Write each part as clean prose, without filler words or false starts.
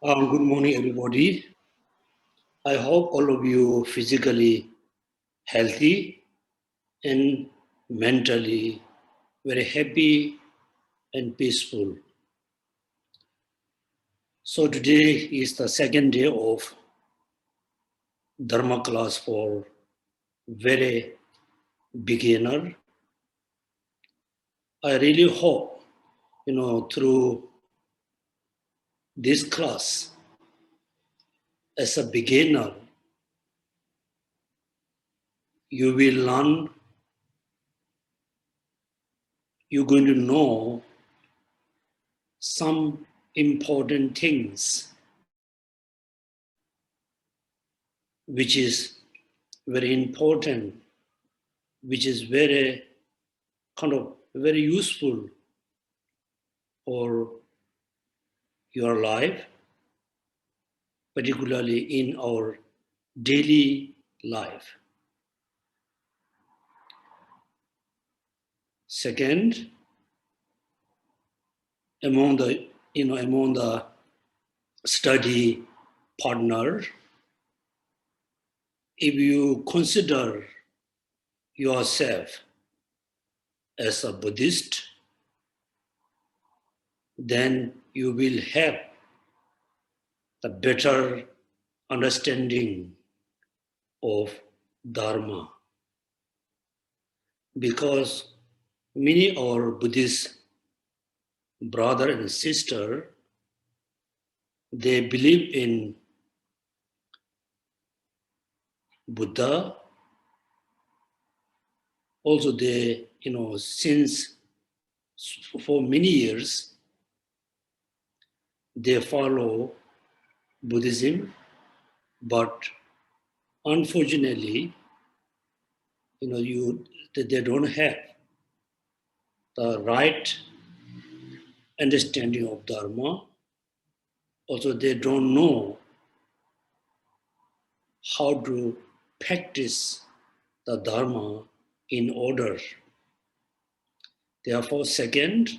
Good morning, everybody. I hope all of you physically healthy and mentally very happy and peaceful. So today is the second day of Dharma class for very beginner. I really hope, through this class, as a beginner, you will learn, you're going to know some important things which is very important, which is very very useful for your life, particularly in our daily life. Second, among the study partner, if you consider yourself as a Buddhist, then you will have the better understanding of Dharma. Because many of our Buddhist brother and sister, they believe in Buddha. Also, they, since for many years, they follow Buddhism, but unfortunately, they don't have the right understanding of Dharma. Also, they don't know how to practice the Dharma in order. Therefore, second,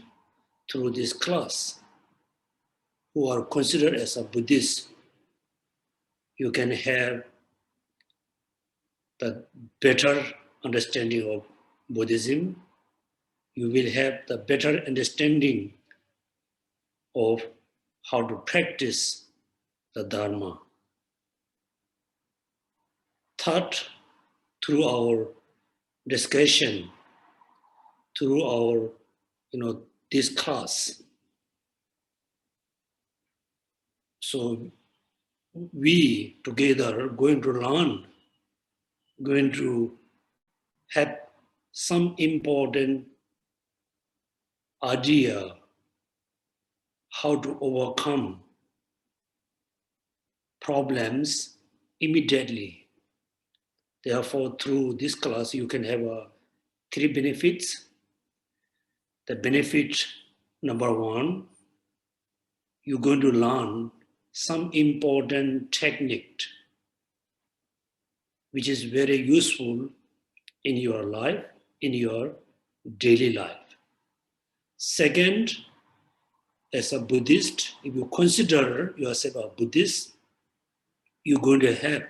through this class, who are considered as a Buddhist, you can have the better understanding of Buddhism. You will have the better understanding of how to practice the Dharma. Third, through our discussion, through our, this class. So we together going to learn, going to have some important idea how to overcome problems immediately. Therefore, through this class, you can have three benefits. The benefit number one, you're going to learn some important technique which is very useful in your life, in your daily life. Second, as a Buddhist, if you consider yourself a Buddhist, you're going to have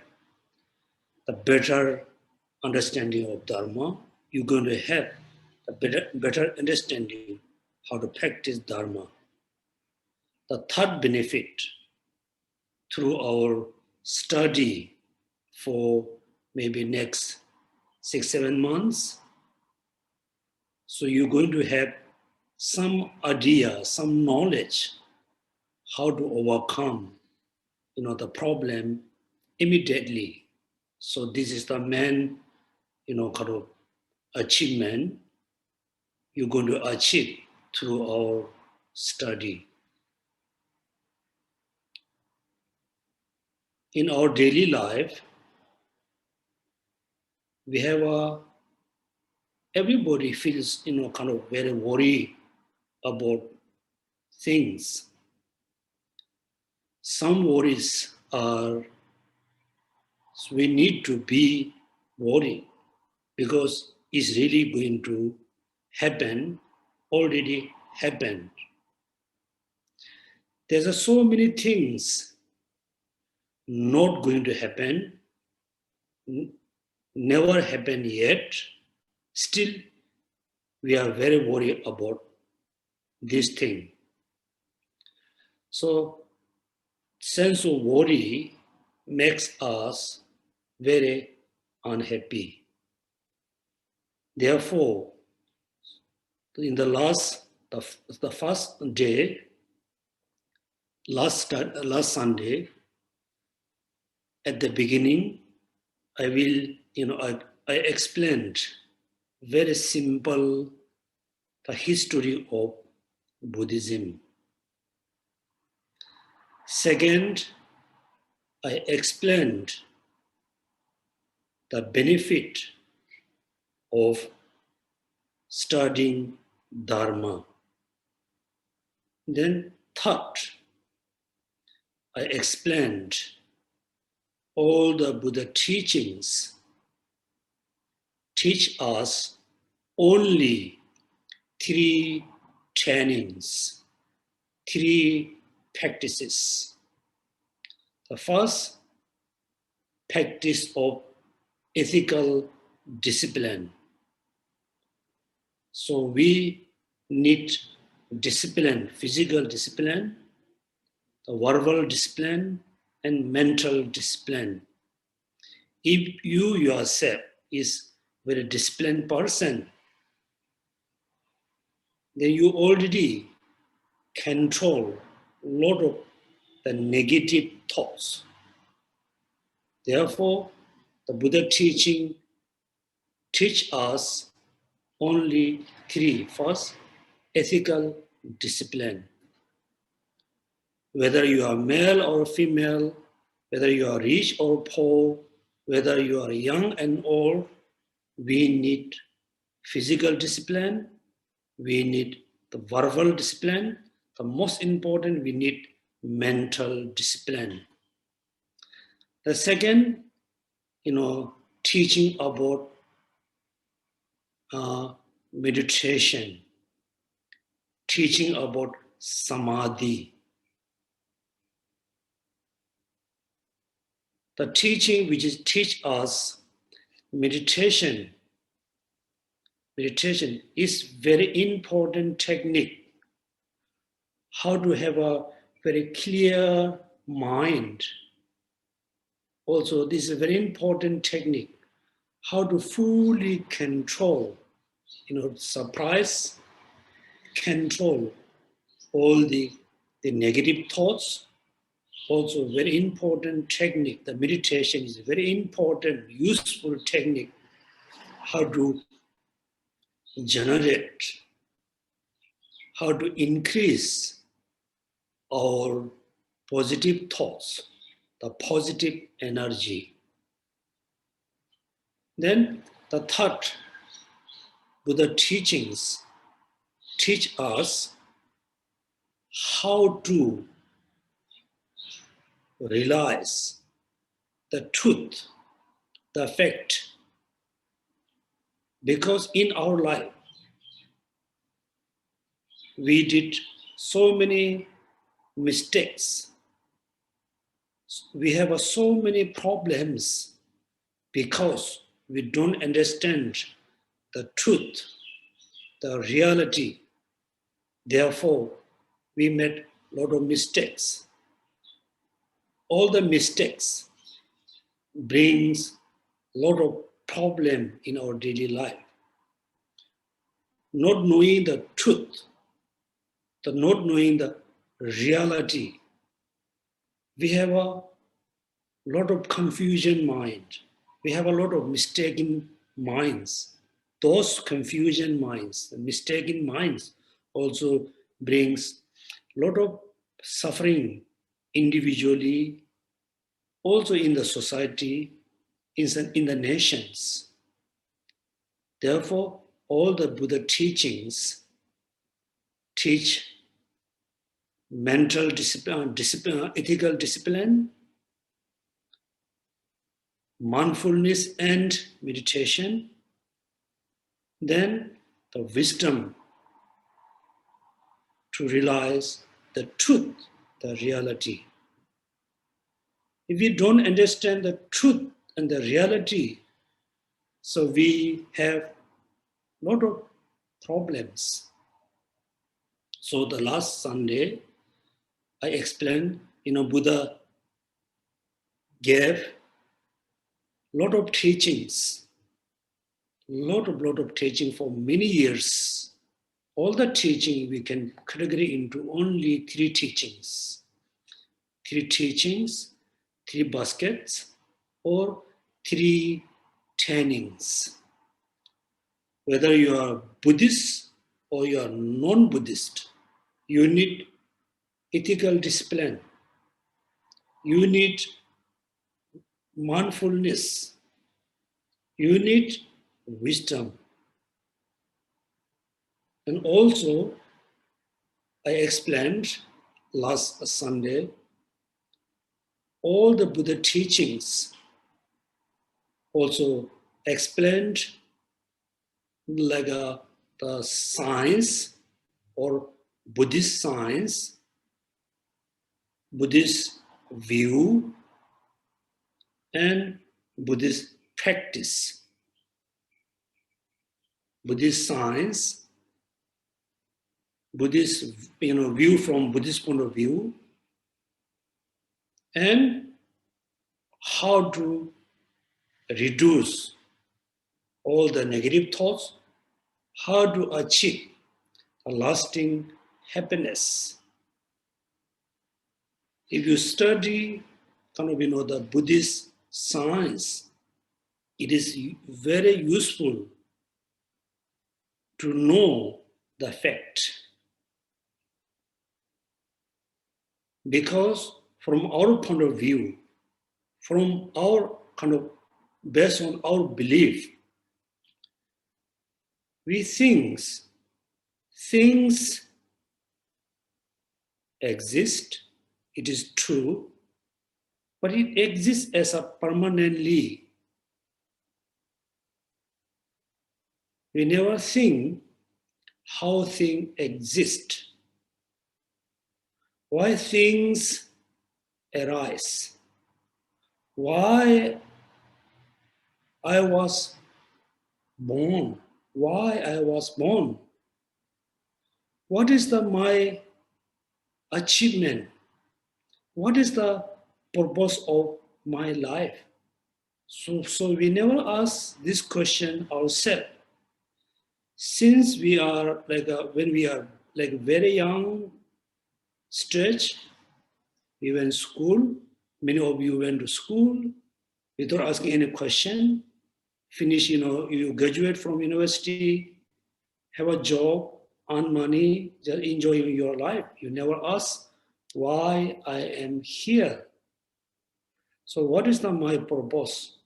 a better understanding of Dharma. You're going to have a better understanding how to practice Dharma. The third benefit, through our study for maybe next 6-7 months, so you're going to have some idea, some knowledge how to overcome, the problem immediately. So this is the main, achievement you're going to achieve through our study. In our daily life, we have everybody feels, very worried about things. Some worries are, so we need to be worried because it's really going to happen, already happened. There's so many things not going to happen, never happened yet. Still, we are very worried about this thing. So, sense of worry makes us very unhappy. Therefore, in the first day, last Sunday, at the beginning, I explained very simple the history of Buddhism. Second, I explained the benefit of studying Dharma. Then third, I explained all the Buddha teachings teach us only three trainings, three practices. The first, practice of ethical discipline. So we need discipline, physical discipline, the verbal discipline, and mental discipline. If you yourself is a very disciplined person, then you already control a lot of the negative thoughts. Therefore, the Buddha teaching teach us only three. First, ethical discipline. Whether you are male or female, whether you are rich or poor, whether you are young and old, we need physical discipline, we need the verbal discipline, the most important, we need mental discipline. The second, teaching about meditation, teaching about samadhi. The teaching which is teach us meditation is very important technique. How to have a very clear mind. Also, this is a very important technique. How to fully control, surprise, control all the negative thoughts. Also, very important technique. The meditation is a very important, useful technique. How to generate, how to increase our positive thoughts, the positive energy. Then the third, Buddha teachings teach us how to realize the truth, the fact. Because in our life, we did so many mistakes. We have so many problems because we don't understand the truth, the reality. Therefore, we made a lot of mistakes. All the mistakes brings a lot of problem in our daily life. Not knowing the truth, not knowing the reality, we have a lot of confusion mind. We have a lot of mistaken minds. Those confusion minds, the mistaken minds also brings a lot of suffering individually, also in the society, in the nations. Therefore, all the Buddha teachings teach mental discipline, ethical discipline, mindfulness and meditation, then the wisdom to realize the truth the reality. If we don't understand the truth and the reality, so we have a lot of problems. So the last Sunday, I explained, Buddha gave a lot of teachings, lot of teaching for many years. All the teaching we can categorize into only three teachings. Three teachings, three baskets, or three trainings. Whether you are Buddhist or you are non-Buddhist, you need ethical discipline. You need mindfulness. You need wisdom. And also, I explained last Sunday, all the Buddha teachings also explained like the science or Buddhist science, Buddhist view, and Buddhist practice. Buddhist science, Buddhist view from Buddhist point of view, and how to reduce all the negative thoughts, how to achieve a lasting happiness. If you study the Buddhist science, it is very useful to know the fact. Because from our point of view, from our based on our belief, we think things exist, it is true, but it exists as a permanently. We never think how things exist, why things arise, why I was born, what is my achievement, what is the purpose of my life. So we never ask this question ourselves. Since we are when we are very young stage, we went to school, many of you went to school without asking any question, finish, you graduate from university, have a job, earn money, just enjoy your life. You never ask why I am here. So what is my purpose?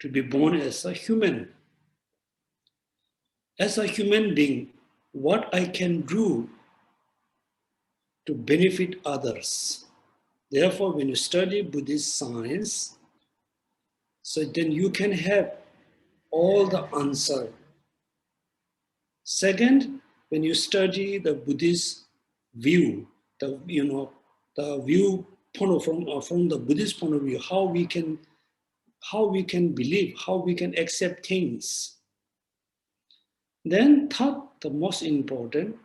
To be born as a human. As a human being, what I can do to benefit others. Therefore, when you study Buddhist science, so then you can have all the answer. Second, when you study the Buddhist view, the view from the Buddhist point of view, how we can believe, how we can accept things. Then third, the most important,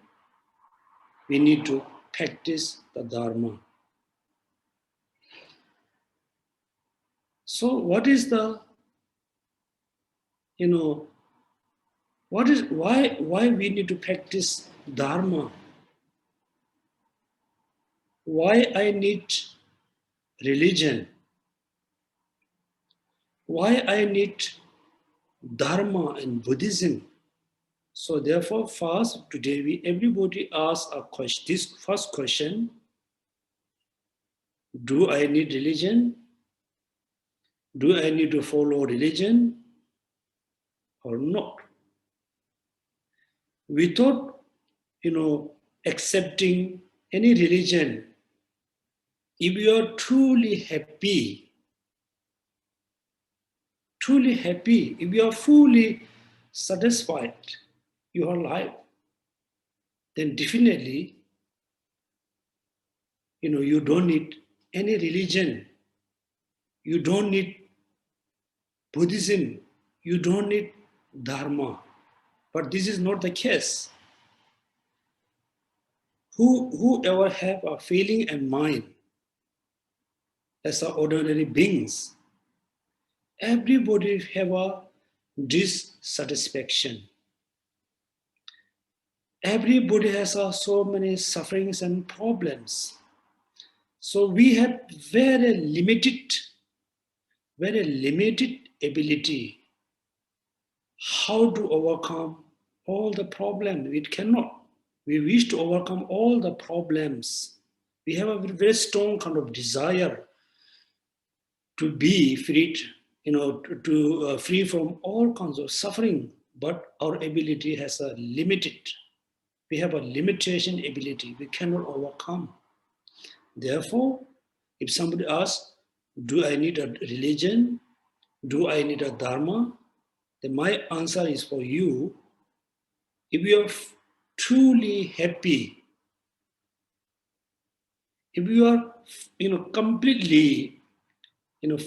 we need to practice the Dharma. So what is the, why we need to practice Dharma? Why I need religion? Why I need Dharma and Buddhism? So therefore, first, today everybody asks this first question: do I need religion? Do I need to follow religion or not? Without, accepting any religion, if you are truly happy, if you are fully satisfied your life, then definitely you don't need any religion. You don't need Buddhism. You don't need Dharma. But this is not the case. Whoever have a feeling and mind as ordinary beings, everybody have a dissatisfaction. Everybody has so many sufferings and problems. So we have very limited ability how to overcome all the problems. We cannot. We wish to overcome all the problems. We have a very strong kind of desire to be freed, free from all kinds of suffering. But our ability has a limited. We have a limitation ability. We cannot overcome. Therefore, if somebody asks, do I need a religion? Do I need a Dharma? Then my answer is for you, if you are truly happy, if you are completely,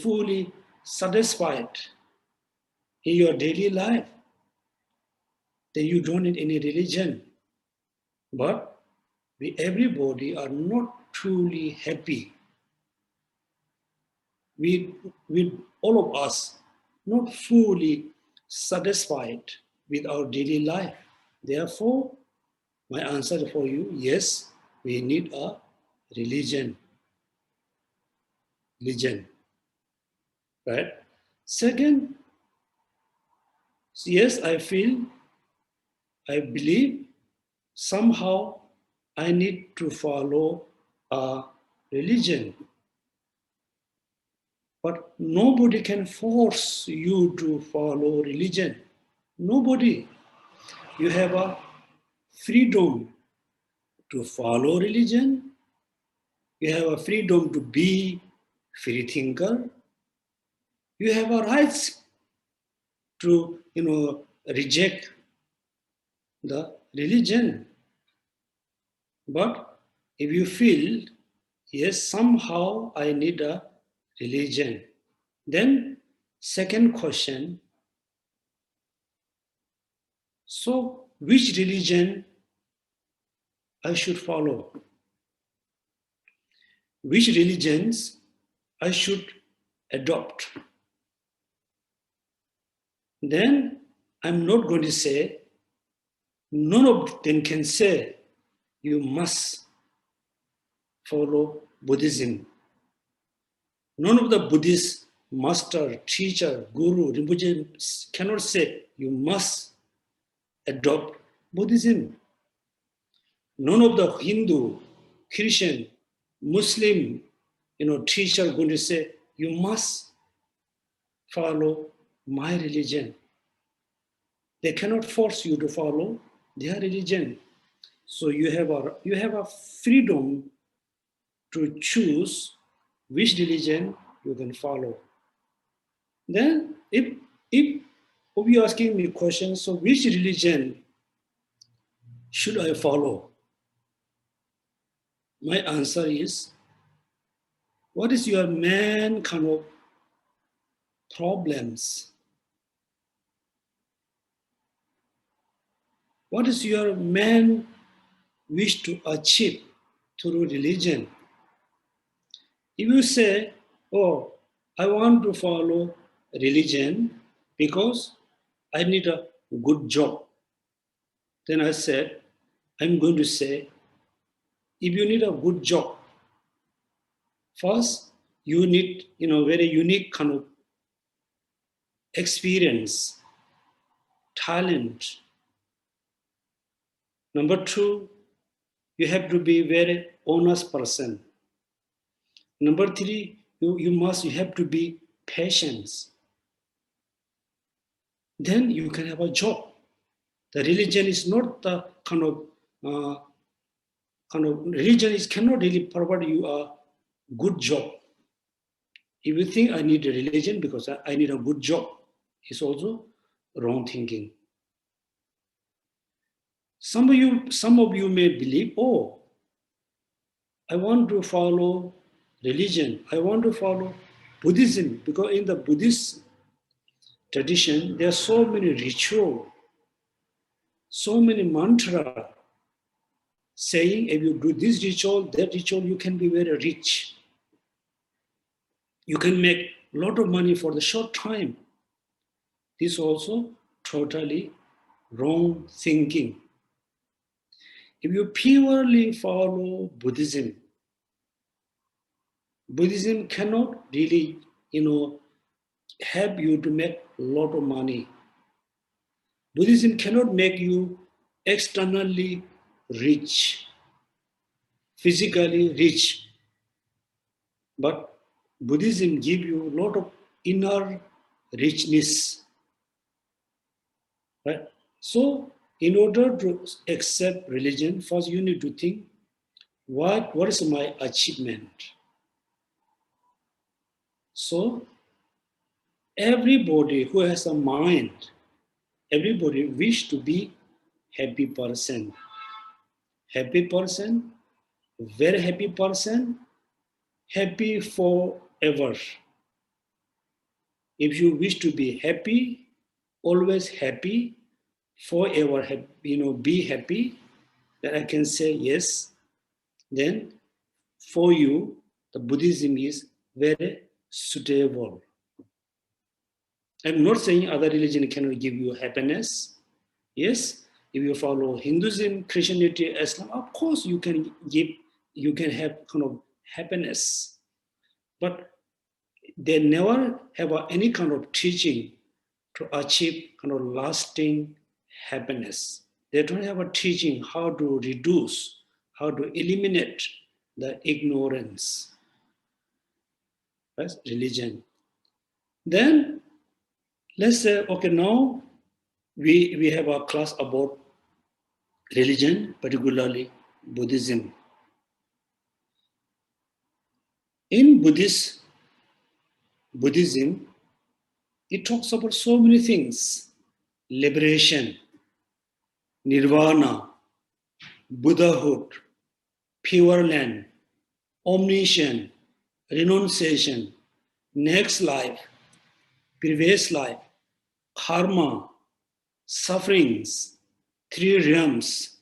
fully satisfied in your daily life, then you don't need any religion. But everybody are not truly happy. We all of us not fully satisfied with our daily life. Therefore, my answer for you, yes, we need a religion. Right? Second, yes, I believe somehow I need to follow a religion. But nobody can force you to follow religion. Nobody. You have a freedom to follow religion. You have a freedom to be free thinker. You have a right to, reject the religion. But if you feel, yes, somehow I need a religion, then second question, so which religion I should follow? Which religions I should adopt? Then I'm not going to say, none of them can say you must follow Buddhism. None of the Buddhist master, teacher, guru, Rinpoche cannot say you must adopt Buddhism. None of the Hindu, Christian, Muslim, teacher going to say you must follow my religion. They cannot force you to follow their religion. So you have a freedom to choose which religion you can follow. Then if you're asking me questions, so which religion should I follow? My answer is, what is your main kind of problems? What is your main wish to achieve through religion? If you say, oh, I want to follow religion because I need a good job, then I said, I'm going to say, if you need a good job, first you need, very unique kind of experience, talent. Number two, you have to be very honest person. Number three, you have to be patient. Then you can have a job. The religion is not the kind of religion cannot really provide you a good job. If you think I need a religion because I need a good job, it's also wrong thinking. Some of you may believe, oh, I want to follow religion. I want to follow Buddhism, because in the Buddhist tradition, there are so many rituals, so many mantras saying if you do this ritual, that ritual, you can be very rich. You can make a lot of money for the short time. This also totally wrong thinking. If you purely follow Buddhism, Buddhism cannot really, help you to make a lot of money. Buddhism cannot make you externally rich, physically rich, but Buddhism gives you a lot of inner richness, right? So, in order to accept religion, first you need to think, what is my achievement? So, everybody who has a mind, everybody wish to be happy person. Happy person, very happy person, happy forever. If you wish to be happy, always happy, forever, be happy, then I can say yes. Then for you, the Buddhism is very suitable. I'm not saying other religion cannot give you happiness. Yes, if you follow Hinduism, Christianity, Islam, of course you can have kind of happiness. But they never have any kind of teaching to achieve kind of lasting happiness. They don't have a teaching how to reduce, how to eliminate the ignorance. That's religion. Then let's say, okay, now we have a class about religion, particularly Buddhism. In Buddhism, it talks about so many things: liberation, nirvana, Buddhahood, pure land, omniscience, renunciation, next life, previous life, karma, sufferings, three realms,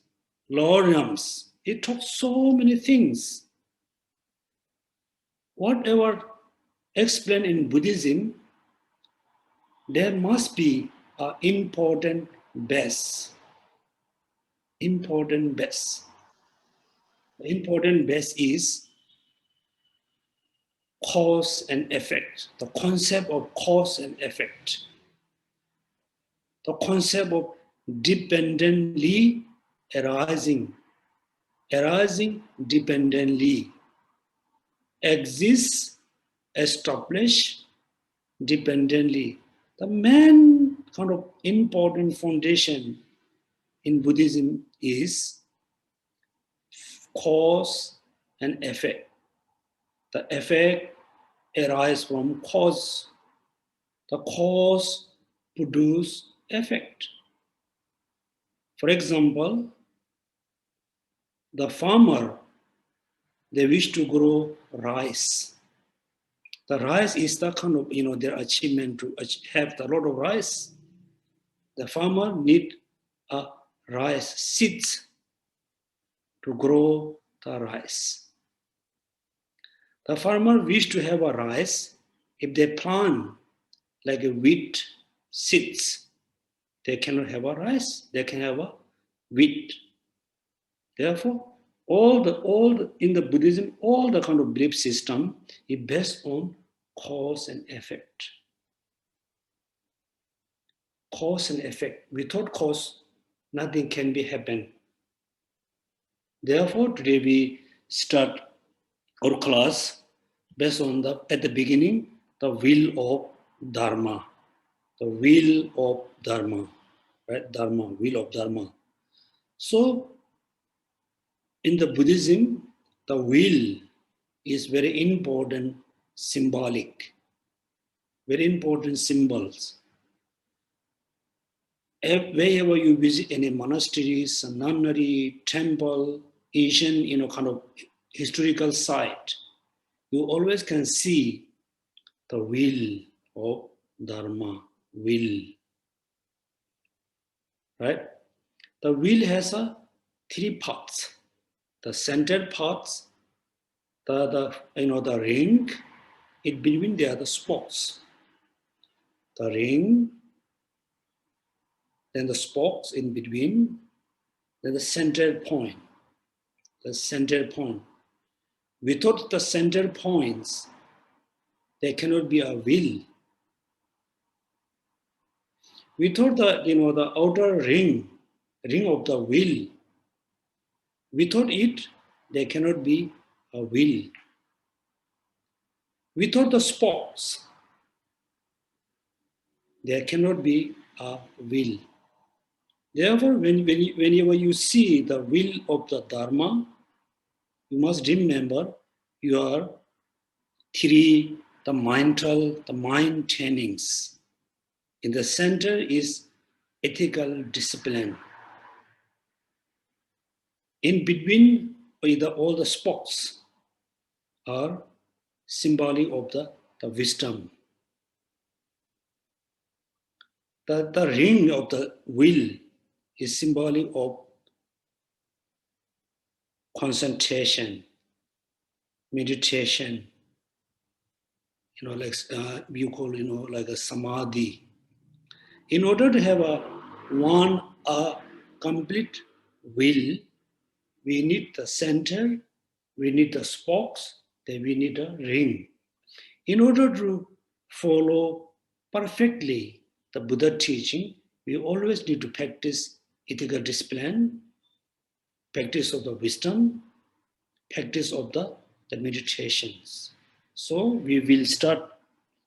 lower realms. It talks so many things. Whatever explained in Buddhism, there must be an important base. Important base. The important base is cause and effect. The concept of cause and effect. The concept of dependently arising dependently, exists, established dependently. The main kind of important foundation in Buddhism is cause and effect. The effect arises from cause. The cause produces effect. For example, the farmer, they wish to grow rice. The rice is the kind of, their achievement to have a lot of rice. The farmer need a rice seeds to grow the rice. The farmer wish to have a rice. If they plant like a wheat seeds, they cannot have a rice. They can have a wheat. Therefore, in the Buddhism, all the kind of belief system is based on cause and effect. Cause and effect. Without cause, nothing can be happen. Therefore, today we start our class based on at the beginning, the will of Dharma. The will of Dharma, right? Dharma, will of Dharma. So, in the Buddhism, the will is very important, symbolic, very important symbols. Wherever you visit any monasteries, nunnery, temple, Asian, kind of historical site, you always can see the wheel of Dharma, wheel, right? The wheel has three parts. The centered parts, the ring, in between there are the spokes. The ring, then the spokes in between, then the centered point. The centered point. Without the centered points, there cannot be a wheel. Without the outer ring of the wheel, without it, there cannot be a wheel. Without the spokes, there cannot be a wheel. Therefore, whenever you see the wheel of the Dharma, you must remember your three, the mind trainings. In the center is ethical discipline. In between all the spokes are symbolic of the wisdom. The ring of the wheel is symbolic of concentration, meditation, like you call, like a samadhi. In order to have a complete wheel, we need the center, we need the spokes, then we need a ring. In order to follow perfectly the Buddha teaching, we always need to practice ethical discipline, practice of the wisdom, practice of the meditations. So we will start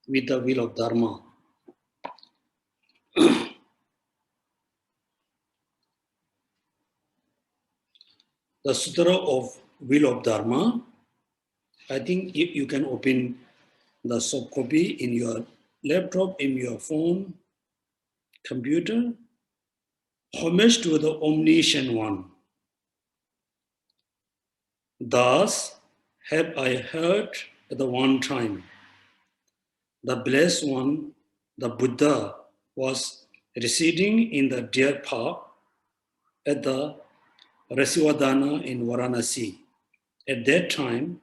with the wheel of Dharma. The Sutra of Wheel of Dharma, I think you can open the soft copy in your laptop, in your phone, computer. Homage to the Omniscient One. Thus have I heard at the one time, the Blessed One, the Buddha, was residing in the deer park at the Rasivadana in Varanasi. At that time,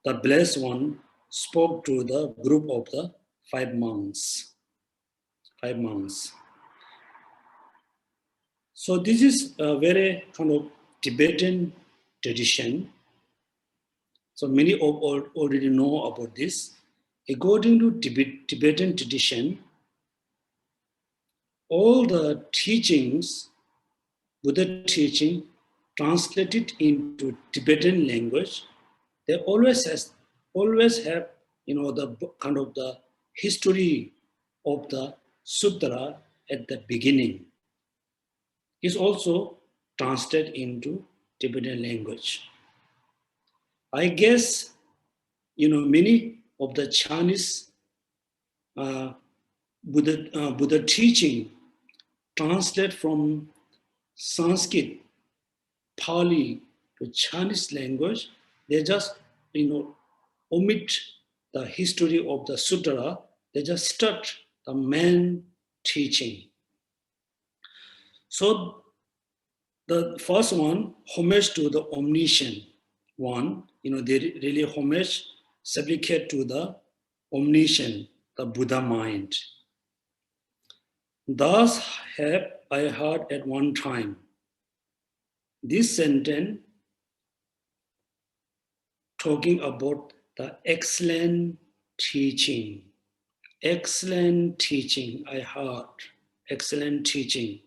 the Blessed One spoke to the group of the five monks. So this is a very kind of Tibetan tradition. So many already know about this. According to Tibetan tradition, all the teachings, Buddha teaching, translated into Tibetan language, they always have the kind of the history of the sutra at the beginning. Is also translated into Tibetan language. I guess many of the Chinese Buddha teaching translate from Sanskrit, Pali to Chinese language. They just omit the history of the sutra. They just start the main teaching. So the first one, homage to the Omniscient One, they really homage, supplicate to the Omniscient, the Buddha mind. Thus have I heard at one time. This sentence talking about the excellent teaching. Excellent teaching, I heard. Excellent teaching.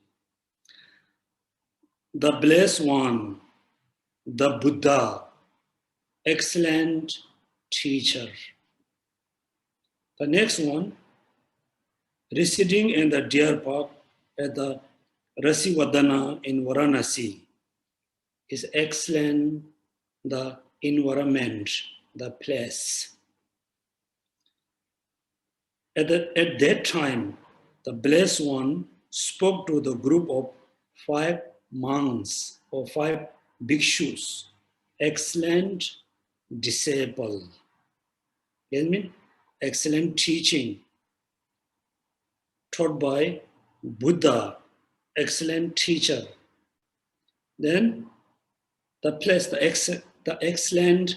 The Blessed One, the Buddha, excellent teacher. The next one, residing in the deer park at the Rasivadana in Varanasi, is excellent, the environment, the place. At that time, the Blessed One spoke to the group of 5 monks or 5 bhikshus excellent disciple. Yes, mean excellent teaching taught by Buddha, excellent teacher. Then the place, the excellent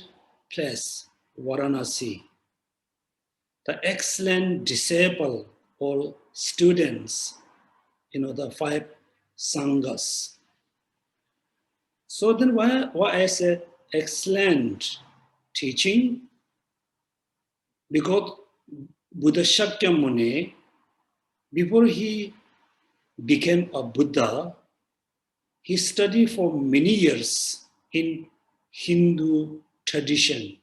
place, Varanasi. The excellent disciple or students, the 5 sanghas. So then why I say excellent teaching? Because Buddha Shakyamuni, before he became a Buddha, he studied for many years in Hindu tradition.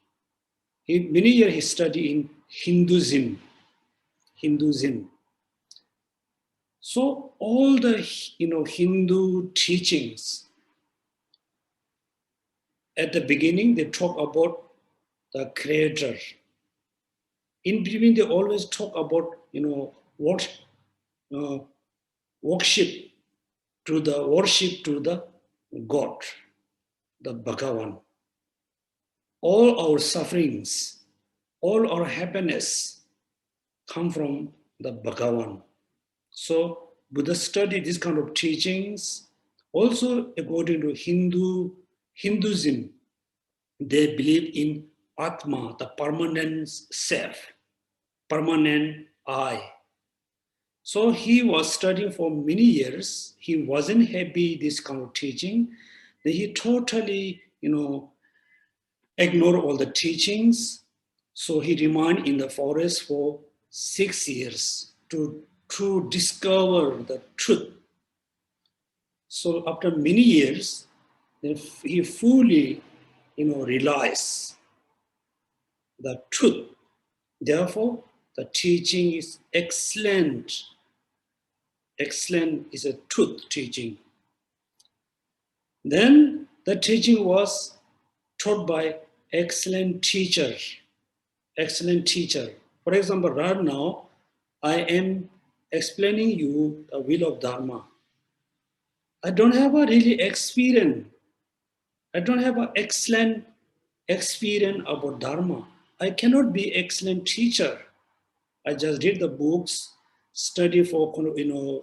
Many years he studied in Hinduism. So all the Hindu teachings, at the beginning they talk about the Creator. In between they always talk about worship to the God, the Bhagavan. All our sufferings, all our happiness come from the Bhagavan. So Buddha studied this kind of teachings. Also, according to Hinduism, they believe in Atma, the permanent self, permanent I. So he was studying for many years. He wasn't happy this kind of teaching. Then he totally, ignored all the teachings. So he remained in the forest for 6 years to discover the truth. So after many years, he fully, realized the truth. Therefore, the teaching is excellent. Excellent is a truth teaching. Then the teaching was taught by excellent teacher. Excellent teacher. For example, right now, I am explaining you the will of Dharma. I don't have a really experience. I don't have an excellent experience about Dharma. I cannot be excellent teacher. I just read the books, study for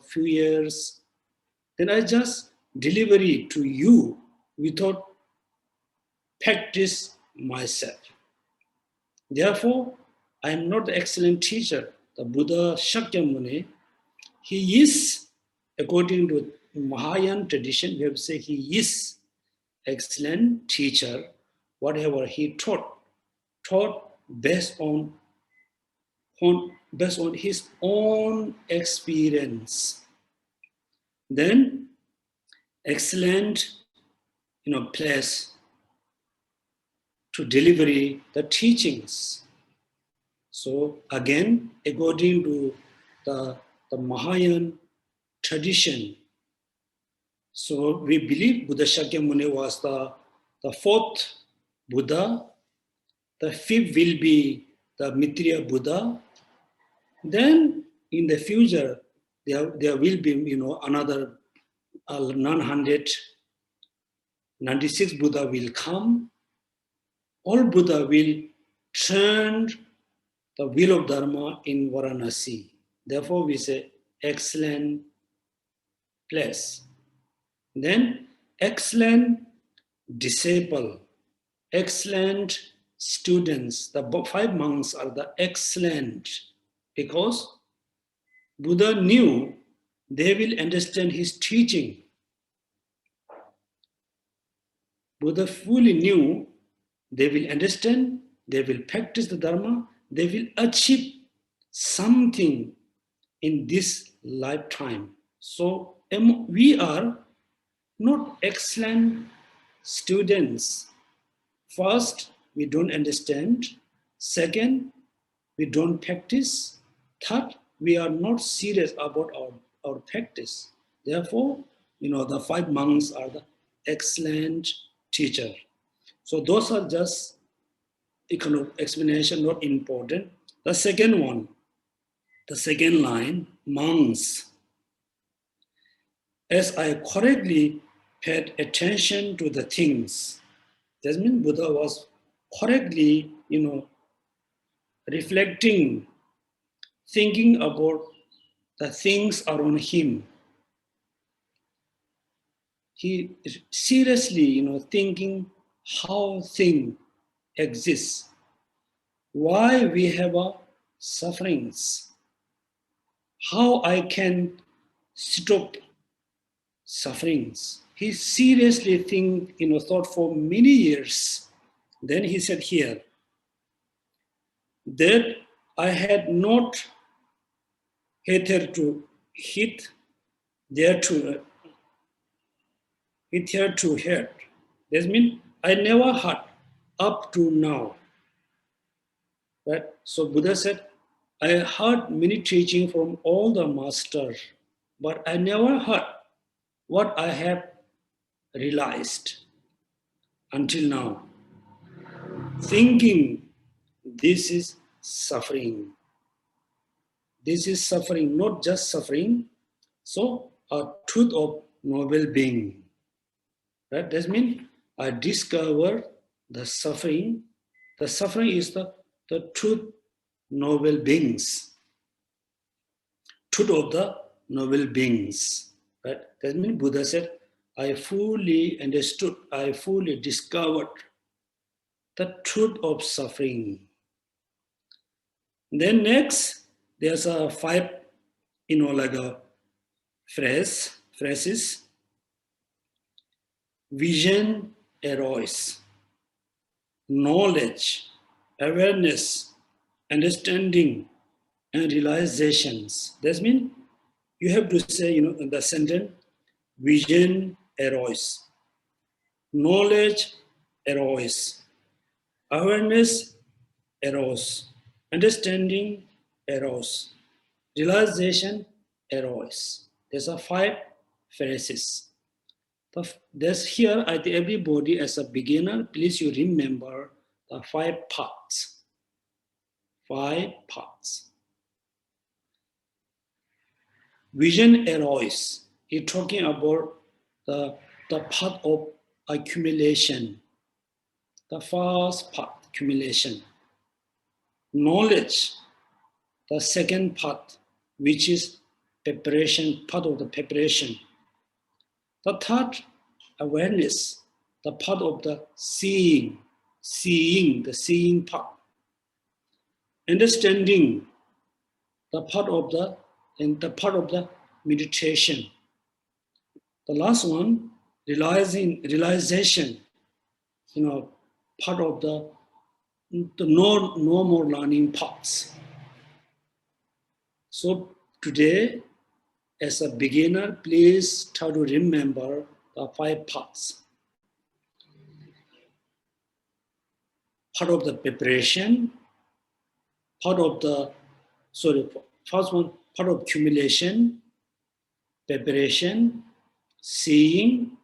few years, then I just deliver it to you without practice myself. Therefore, I am not the excellent teacher. The Buddha Shakyamuni, he is, according to Mahayana tradition, we have to say he is excellent teacher. Whatever he taught based on his own experience. Then excellent, place to deliver the teachings. So again, according to the Mahayana tradition, so we believe Buddha Shakyamuni was the 4th Buddha. The 5th will be the Maitreya Buddha. Then in the future, there will be, another 996 Buddha will come. All Buddha will turn the wheel of Dharma in Varanasi. Therefore, we say excellent place. Then excellent disciple, excellent students. The 5 monks are the excellent because Buddha knew they will understand his teaching. Buddha fully knew they will understand, they will practice the Dharma, they will achieve something in this lifetime. So we are not excellent students. First, we don't understand. Second, we don't practice. Third, we are not serious about our practice. Therefore, the 5 monks are the excellent teacher. So those are just explanation, not important. The second one, the second line, monks. As I correctly paid attention to the things That means Buddha was correctly, reflecting, thinking about the things around him. He seriously, thinking how thing exists, why we have sufferings, how I can stop sufferings. He seriously thought for many years. Then he said here that I had not hitherto hit there to head. That means I never had up to now. Right? So Buddha said, I heard many teaching from all the masters, but I never heard what I have realized until now. Thinking this is suffering. This is suffering, not just suffering. So a truth of noble being. Right? That means I discover the suffering. The suffering is the truth noble beings. Truth of the noble beings. Right? That means Buddha said, I fully understood, I fully discovered the truth of suffering. Then next, there's a 5, like a phrases. Vision arose, knowledge, awareness, understanding, and realizations. That means you have to say, in the sentence, vision arose, knowledge arose, awareness arose, understanding arose, realization arose. There's a 5 phrases. There's here, I think everybody as a beginner, please you remember the 5 parts. 5 parts. Vision arose. He's talking about the part of accumulation. The first part, accumulation. Knowledge, the second part, which is preparation, part of the preparation. The third, awareness, the part of the seeing, the seeing part. Understanding, the part of the meditation. The last one, realization, part of the no more learning parts. So today, as a beginner, please try to remember the 5 parts. Part of the preparation, part of the, first one, part of accumulation, preparation, seeing,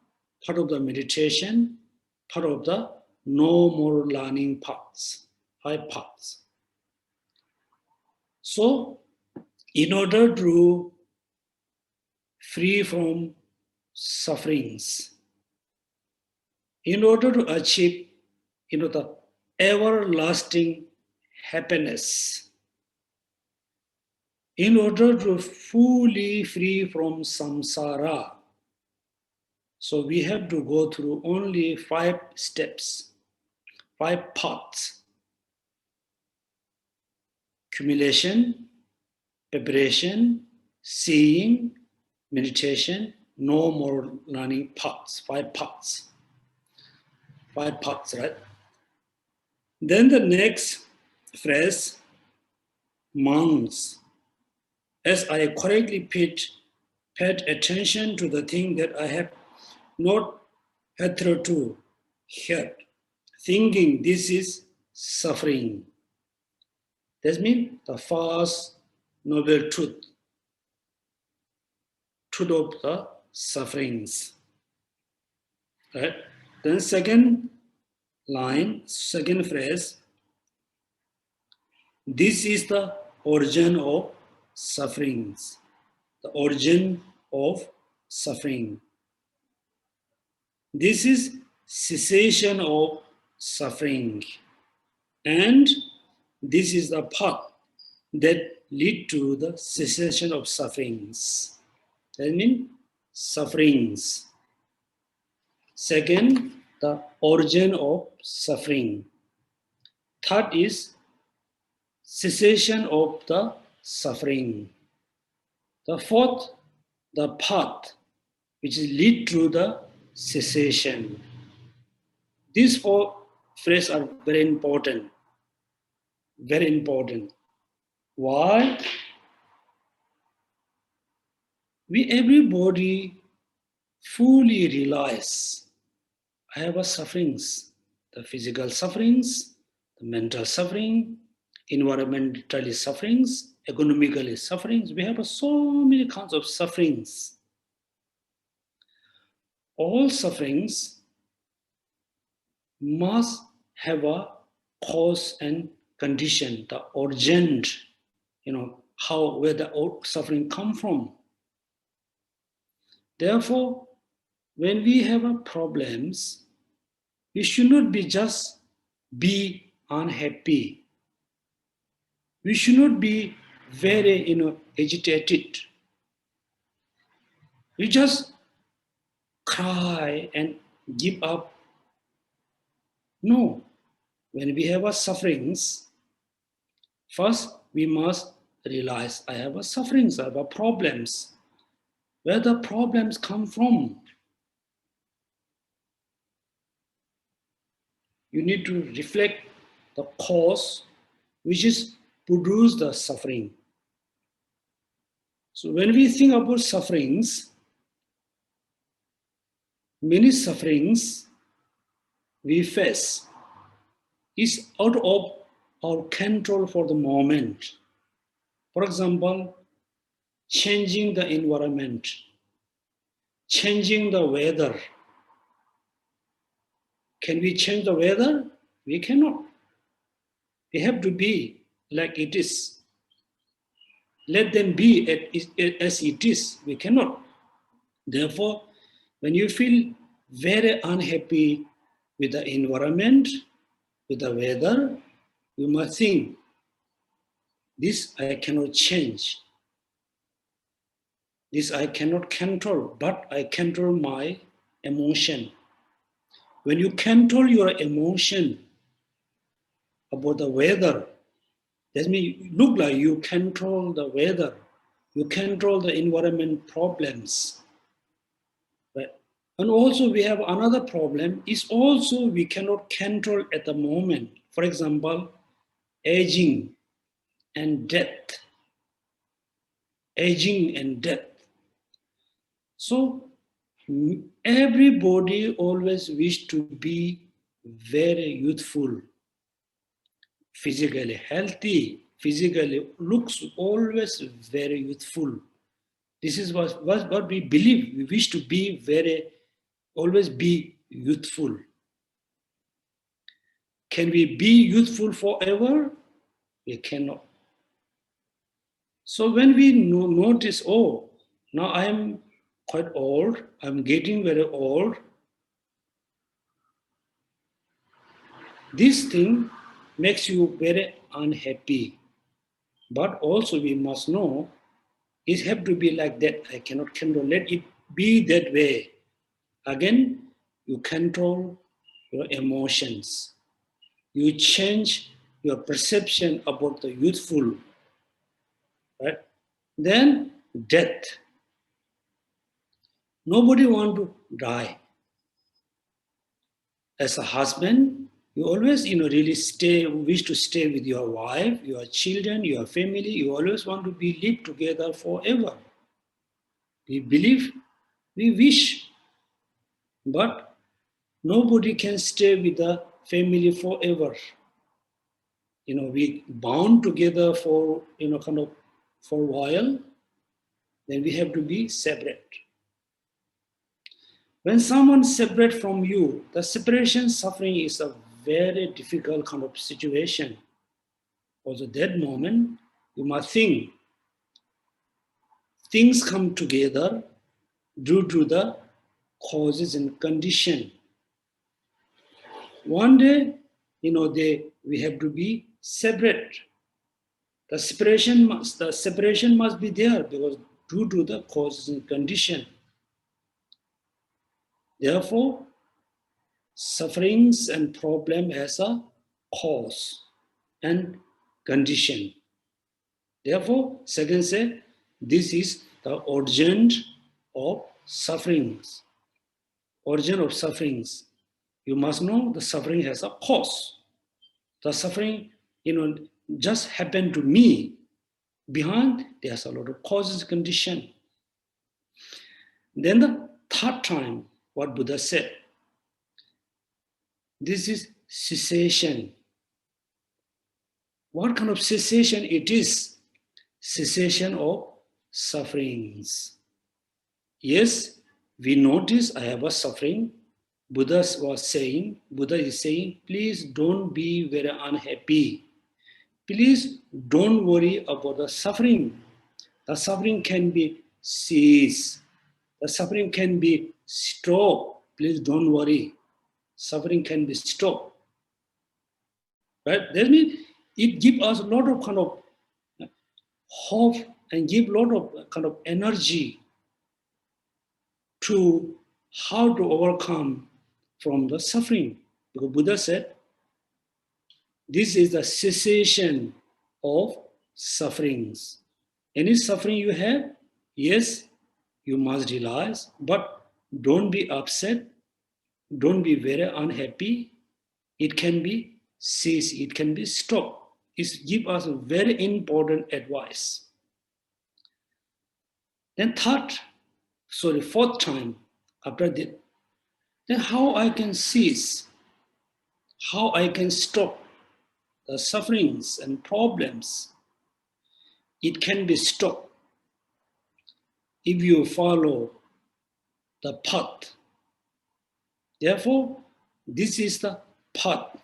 part of the meditation, part of the no more learning parts, 5 parts. So, in order to free from sufferings, in order to achieve, the everlasting happiness, in order to fully free from samsara, so we have to go through only 5 steps, 5 parts. Accumulation, preparation, seeing, meditation, no more learning parts, 5 parts. 5 parts, right? Then the next phrase, monks. As I correctly paid attention to the thing that I have not hitherto heard, thinking this is suffering. That means the first noble truth of the sufferings. Right? Then second line, second phrase, this is the origin of sufferings. The origin of suffering. This is cessation of suffering. And this is the path that lead to the cessation of sufferings. That means sufferings. Second, the origin of suffering. Third is cessation of the suffering. The fourth, the path which lead to the cessation. These four phrases are very important. Very important. Why? Everybody fully realize I have a sufferings, the physical sufferings, the mental suffering, environmentally sufferings, economically sufferings. We have so many kinds of sufferings. All sufferings must have a cause and condition, the origin, where the suffering come from. Therefore, when we have problems, we should not be unhappy. We should not be very, agitated. We just cry and give up. No. When we have sufferings, first we must realize I have sufferings, I have problems. Where the problems come from? You need to reflect the cause which is produce the suffering. So when we think about sufferings, many sufferings we face is out of our control for the moment. For example, changing the environment, changing the weather. Can we change the weather? We cannot. We have to be like it is. Let them be as it is. We cannot. Therefore, when you feel very unhappy with the environment, with the weather, you must think, this I cannot change. This I cannot control, but I control my emotion. When you control your emotion about the weather, that means you look like you control the weather, you control the environment problems. Right? And also we have another problem is also we cannot control at the moment. For example, aging and death. Aging and death. So everybody always wish to be very youthful, physically healthy, physically looks always very youthful. This is what we believe. We wish to be always be youthful. Can we be youthful forever? We cannot. So when we notice, oh, now I am quite old, I'm getting very old, this thing makes you very unhappy. But also we must know, it have to be like that. I cannot control, let it be that way. Again, you control your emotions. You change your perception about the youthful. Right? Then death. Nobody wants to die. As a husband, you always, really wish to stay with your wife, your children, your family. You always want to be live together forever. We believe, we wish, but nobody can stay with the family forever. We bound together for a while, then we have to be separate. When someone separates from you, the separation suffering is a very difficult kind of situation. Also, that moment, you must think, things come together due to the causes and condition. one day, we have to be separate. The separation must be there because due to the causes and condition. Therefore, sufferings and problem has a cause and condition. Therefore, second say, this is the origin of sufferings. Origin of sufferings. You must know the suffering has a cause. The suffering, just happened to me. Behind, there's a lot of causes, condition. Then the third time, what Buddha said, this is cessation. What kind of cessation it is? Cessation of sufferings. Yes, we notice I have a suffering. Buddha is saying, please don't be very unhappy. Please don't worry about the suffering. The suffering can be ceased. The suffering can be stopped. Please don't worry. Suffering can be stopped. Right? That means it gives us a lot of kind of hope and give a lot of kind of energy to how to overcome from the suffering. Because Buddha said, this is the cessation of sufferings. Any suffering you have, yes, you must realize, but don't be upset, don't be very unhappy. It can be ceased, it can be stopped. It gives us a very important advice. Then fourth time, after that, then how I can cease, how I can stop the sufferings and problems. It can be stopped if you follow the path. Therefore, this is the path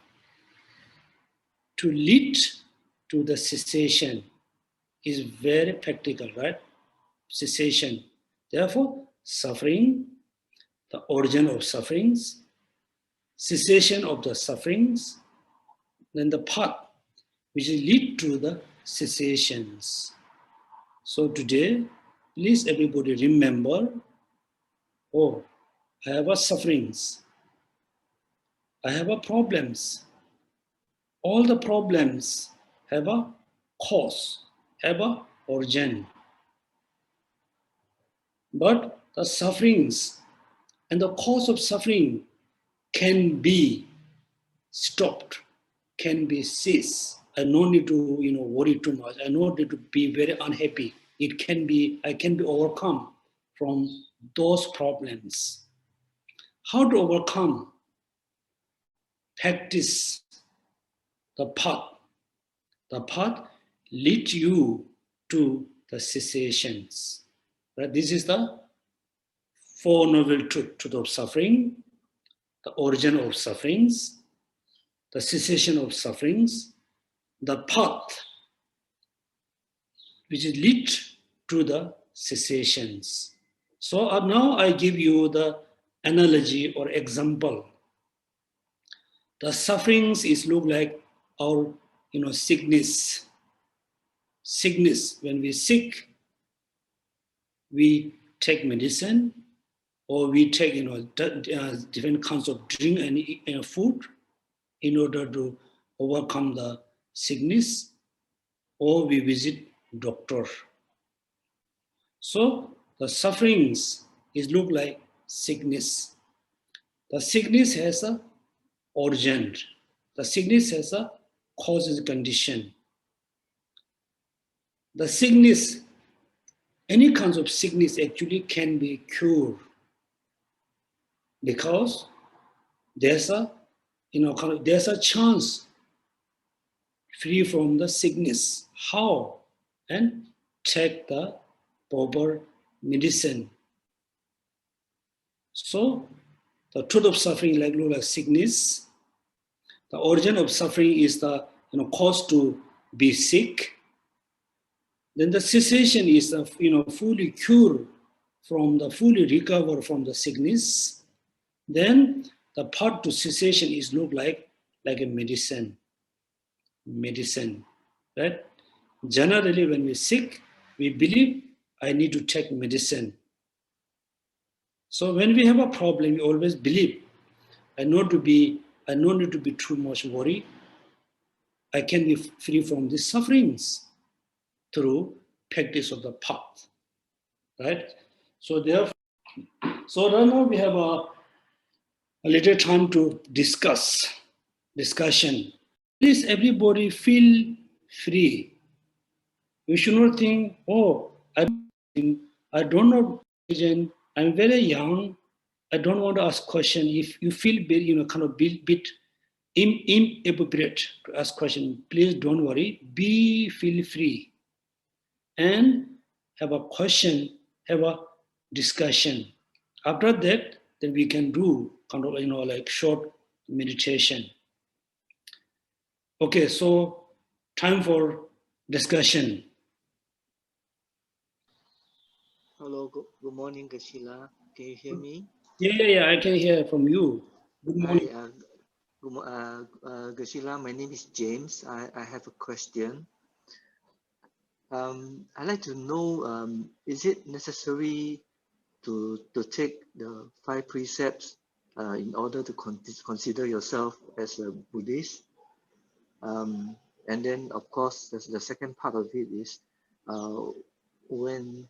to lead to the cessation. Is very practical, right? Cessation. Therefore, suffering, the origin of sufferings, cessation of the sufferings, then the path which lead to the cessations. So today, please everybody remember, I have a sufferings, I have a problems. All the problems have a cause, have a origin. But the sufferings and the cause of suffering can be stopped, can be ceased. I no need to worry too much. I no need to be very unhappy. I can be overcome from those problems. How to overcome? Practice the path. The path leads you to the cessations. Right? This is the Four Noble Truths of suffering, the origin of sufferings, the cessation of sufferings, the path which leads to the cessations. So now I give you the analogy or example. The sufferings look like our sickness. Sickness, when we sick, we take medicine, or we take different kinds of drink and food in order to overcome the sickness, or we visit doctor. So the sufferings look like sickness. The sickness has a origin. The sickness has a causes condition. The sickness, any kinds of sickness actually can be cured because there's a there's a chance free from the sickness. How? And take the proper medicine. So the truth of suffering look like sickness. The origin of suffering is the cause to be sick. Then the cessation is fully cure fully recover from the sickness. Then the path to cessation is look like a medicine, right? Generally, when we're sick, we believe I need to take medicine. So when we have a problem, we always believe I no need to be too much worried. I can be free from these sufferings through practice of the path, right? So therefore, right now we have a little time to discussion. Please, everybody feel free. We should not think, oh, I don't know religion. I'm very young. I don't want to ask question. If you feel kind of bit inappropriate to ask question, please don't worry. Feel free and have a question, have a discussion. After that, then we can do kind of like short meditation. Okay, so time for discussion. Hello, good morning, Geshe-la. Can you hear me? Yeah, I can hear from you. Good morning. Hi, Geshe-la, my name is James. I have a question. I'd like to know, is it necessary to take the 5 precepts in order to consider yourself as a Buddhist? And then, of course, the second part of it is when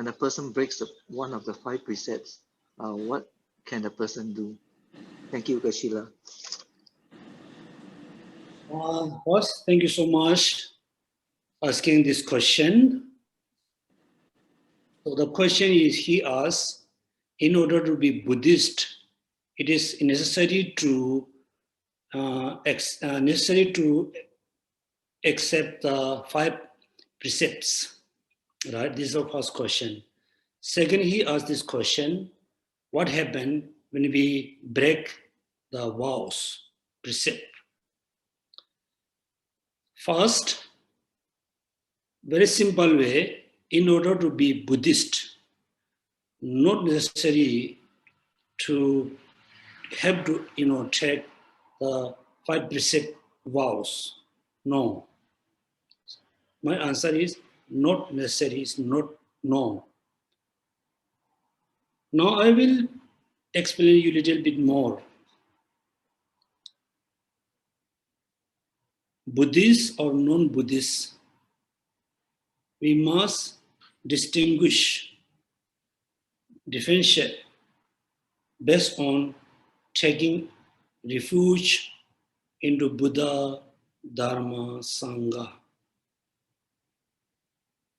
a person breaks one of the 5 precepts, what can a person do? Thank you, Geshe-la. Boss, thank you so much asking this question. So the question is, he asks, in order to be Buddhist, it is necessary to accept the 5 precepts, right? This is the first question. Second, he asked this question, what happens when we break the vows, precept? First, very simple way, in order to be Buddhist, not necessary to have to, take the 5 precept vows. No. My answer is not necessary, is not no. Now I will explain you a little bit more. Buddhist or non-Buddhist, we must distinguish, differentiate based on taking refuge into Buddha, Dharma, Sangha.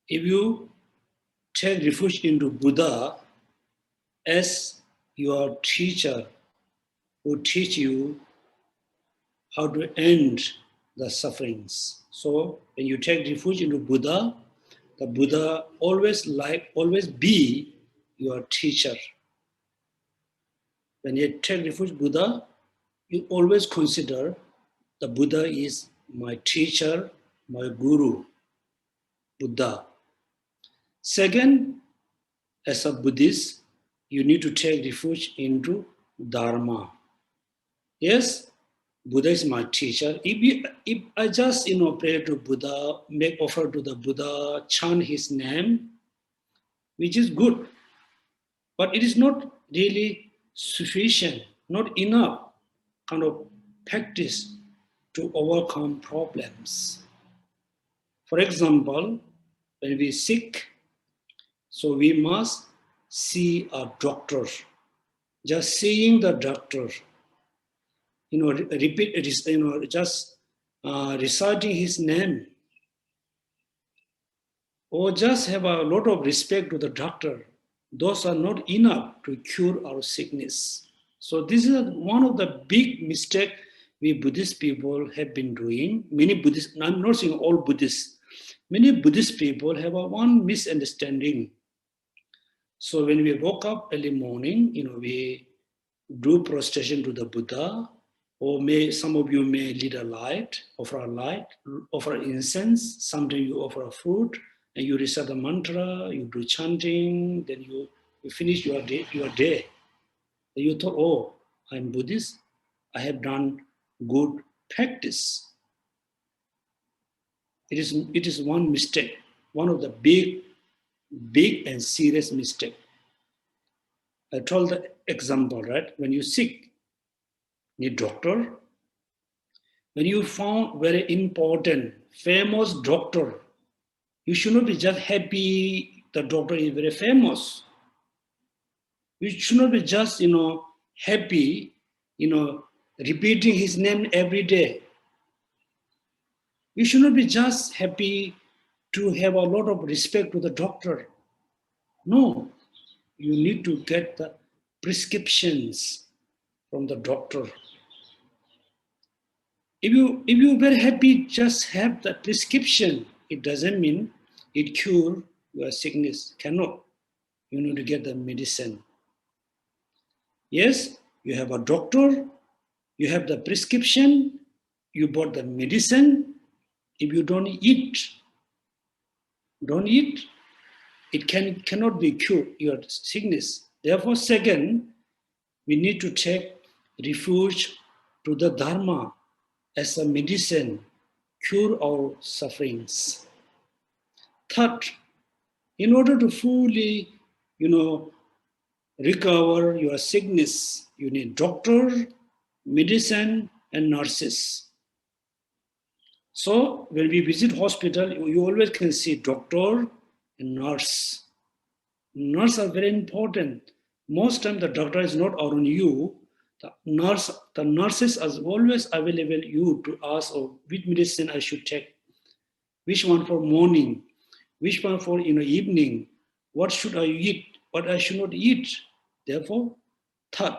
If you take refuge into Buddha as your teacher who teach you how to end the sufferings. So when you take refuge into Buddha, the Buddha always be your teacher. When you take refuge Buddha, you always consider the Buddha is my teacher, my guru, Buddha. Second, as a Buddhist, you need to take refuge into Dharma. Yes, Buddha is my teacher. If I just pray to Buddha, make offer to the Buddha, chant his name, which is good, but it is not really sufficient, not enough kind of practice to overcome problems. For example, when we sick, so we must see a doctor. Just seeing the doctor, repeat it is, just reciting his name, or just have a lot of respect to the doctor. Those are not enough to cure our sickness. So this is one of the big mistakes we Buddhist people have been doing. Many Buddhists, I'm not saying all Buddhists, many Buddhist people have one misunderstanding. So when we woke up early morning, we do prostration to the Buddha, or some of you may lead a light, offer incense, sometimes you offer a fruit, and you recite the mantra, you do chanting, then you finish your day. You thought, oh, I'm Buddhist, I have done good practice. It is one mistake, one of the big and serious mistake. I told the example, right? When you sick, need doctor. When you found very important, famous doctor, you should not be just happy the doctor is very famous. You should not be just, happy, repeating his name every day. You should not be just happy to have a lot of respect to the doctor. No, you need to get the prescriptions from the doctor. If you're very happy, just have the prescription. It doesn't mean it cure your sickness. Cannot. You need to get the medicine. Yes, you have a doctor, you have the prescription, you bought the medicine. If you don't eat, it cannot be cured, your sickness. Therefore, second, we need to take refuge to the Dharma as a medicine, cure our sufferings. Third, in order to fully, recover your sickness, you need doctor, medicine, and nurses. So when we visit hospital, you always can see doctor and nurse. Nurse are very important. Most time the doctor is not around you. The nurses are always available you to ask, oh, which medicine I should take, which one for morning, which one for evening, what should I eat, what I should not eat. Therefore, third,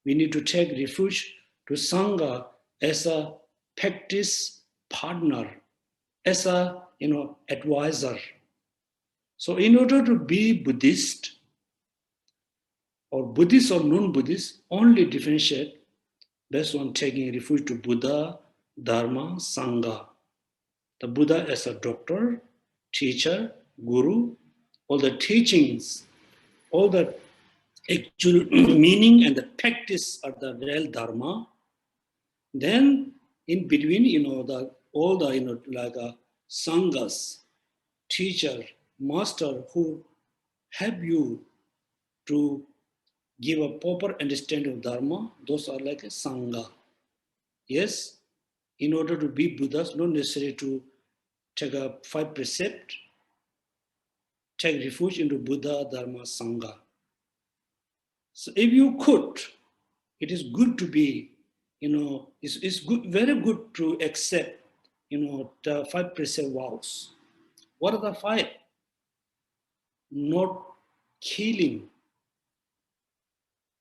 we need to take refuge to Sangha as a practice partner, as a advisor. So in order to be Buddhist or non-Buddhist, only differentiate based on taking refuge to Buddha, Dharma, Sangha. The Buddha as a doctor, teacher, guru, all the teachings, all the actual meaning and the practice are the real Dharma. Then in between, all the, like Sanghas, teacher, master who help you to give a proper understanding of Dharma, those are like a Sangha. Yes, in order to be Buddhas, not necessary to take a 5 precept, take refuge into Buddha, Dharma, Sangha. So if you could, it is good to be, it's good, very good to accept, the 5 precept vows. What are the 5? Not killing,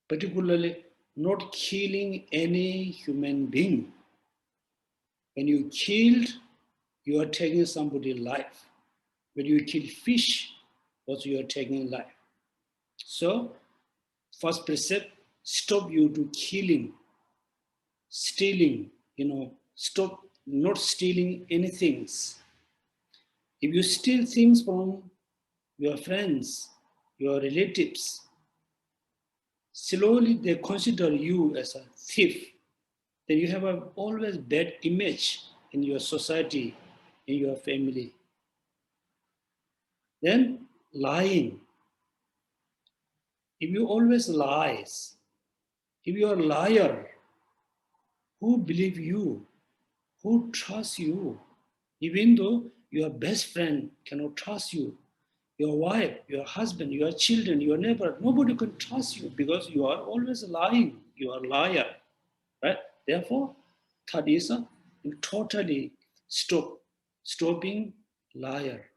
particularly not killing any human being. When you killed, you are taking somebody's life. When you kill fish, also you are taking life. So, first precept, stop you to killing, stealing, stop not stealing anything. If you steal things from your friends, your relatives, slowly they consider you as a thief. Then you have a always bad image in your society, in your family. Then lying. If you always lies, if you are a liar, who believe you? Who trusts you? Even though your best friend cannot trust you, your wife, your husband, your children, your neighbor, nobody can trust you because you are always lying. You are a liar, right? Therefore, third is totally stopping liar.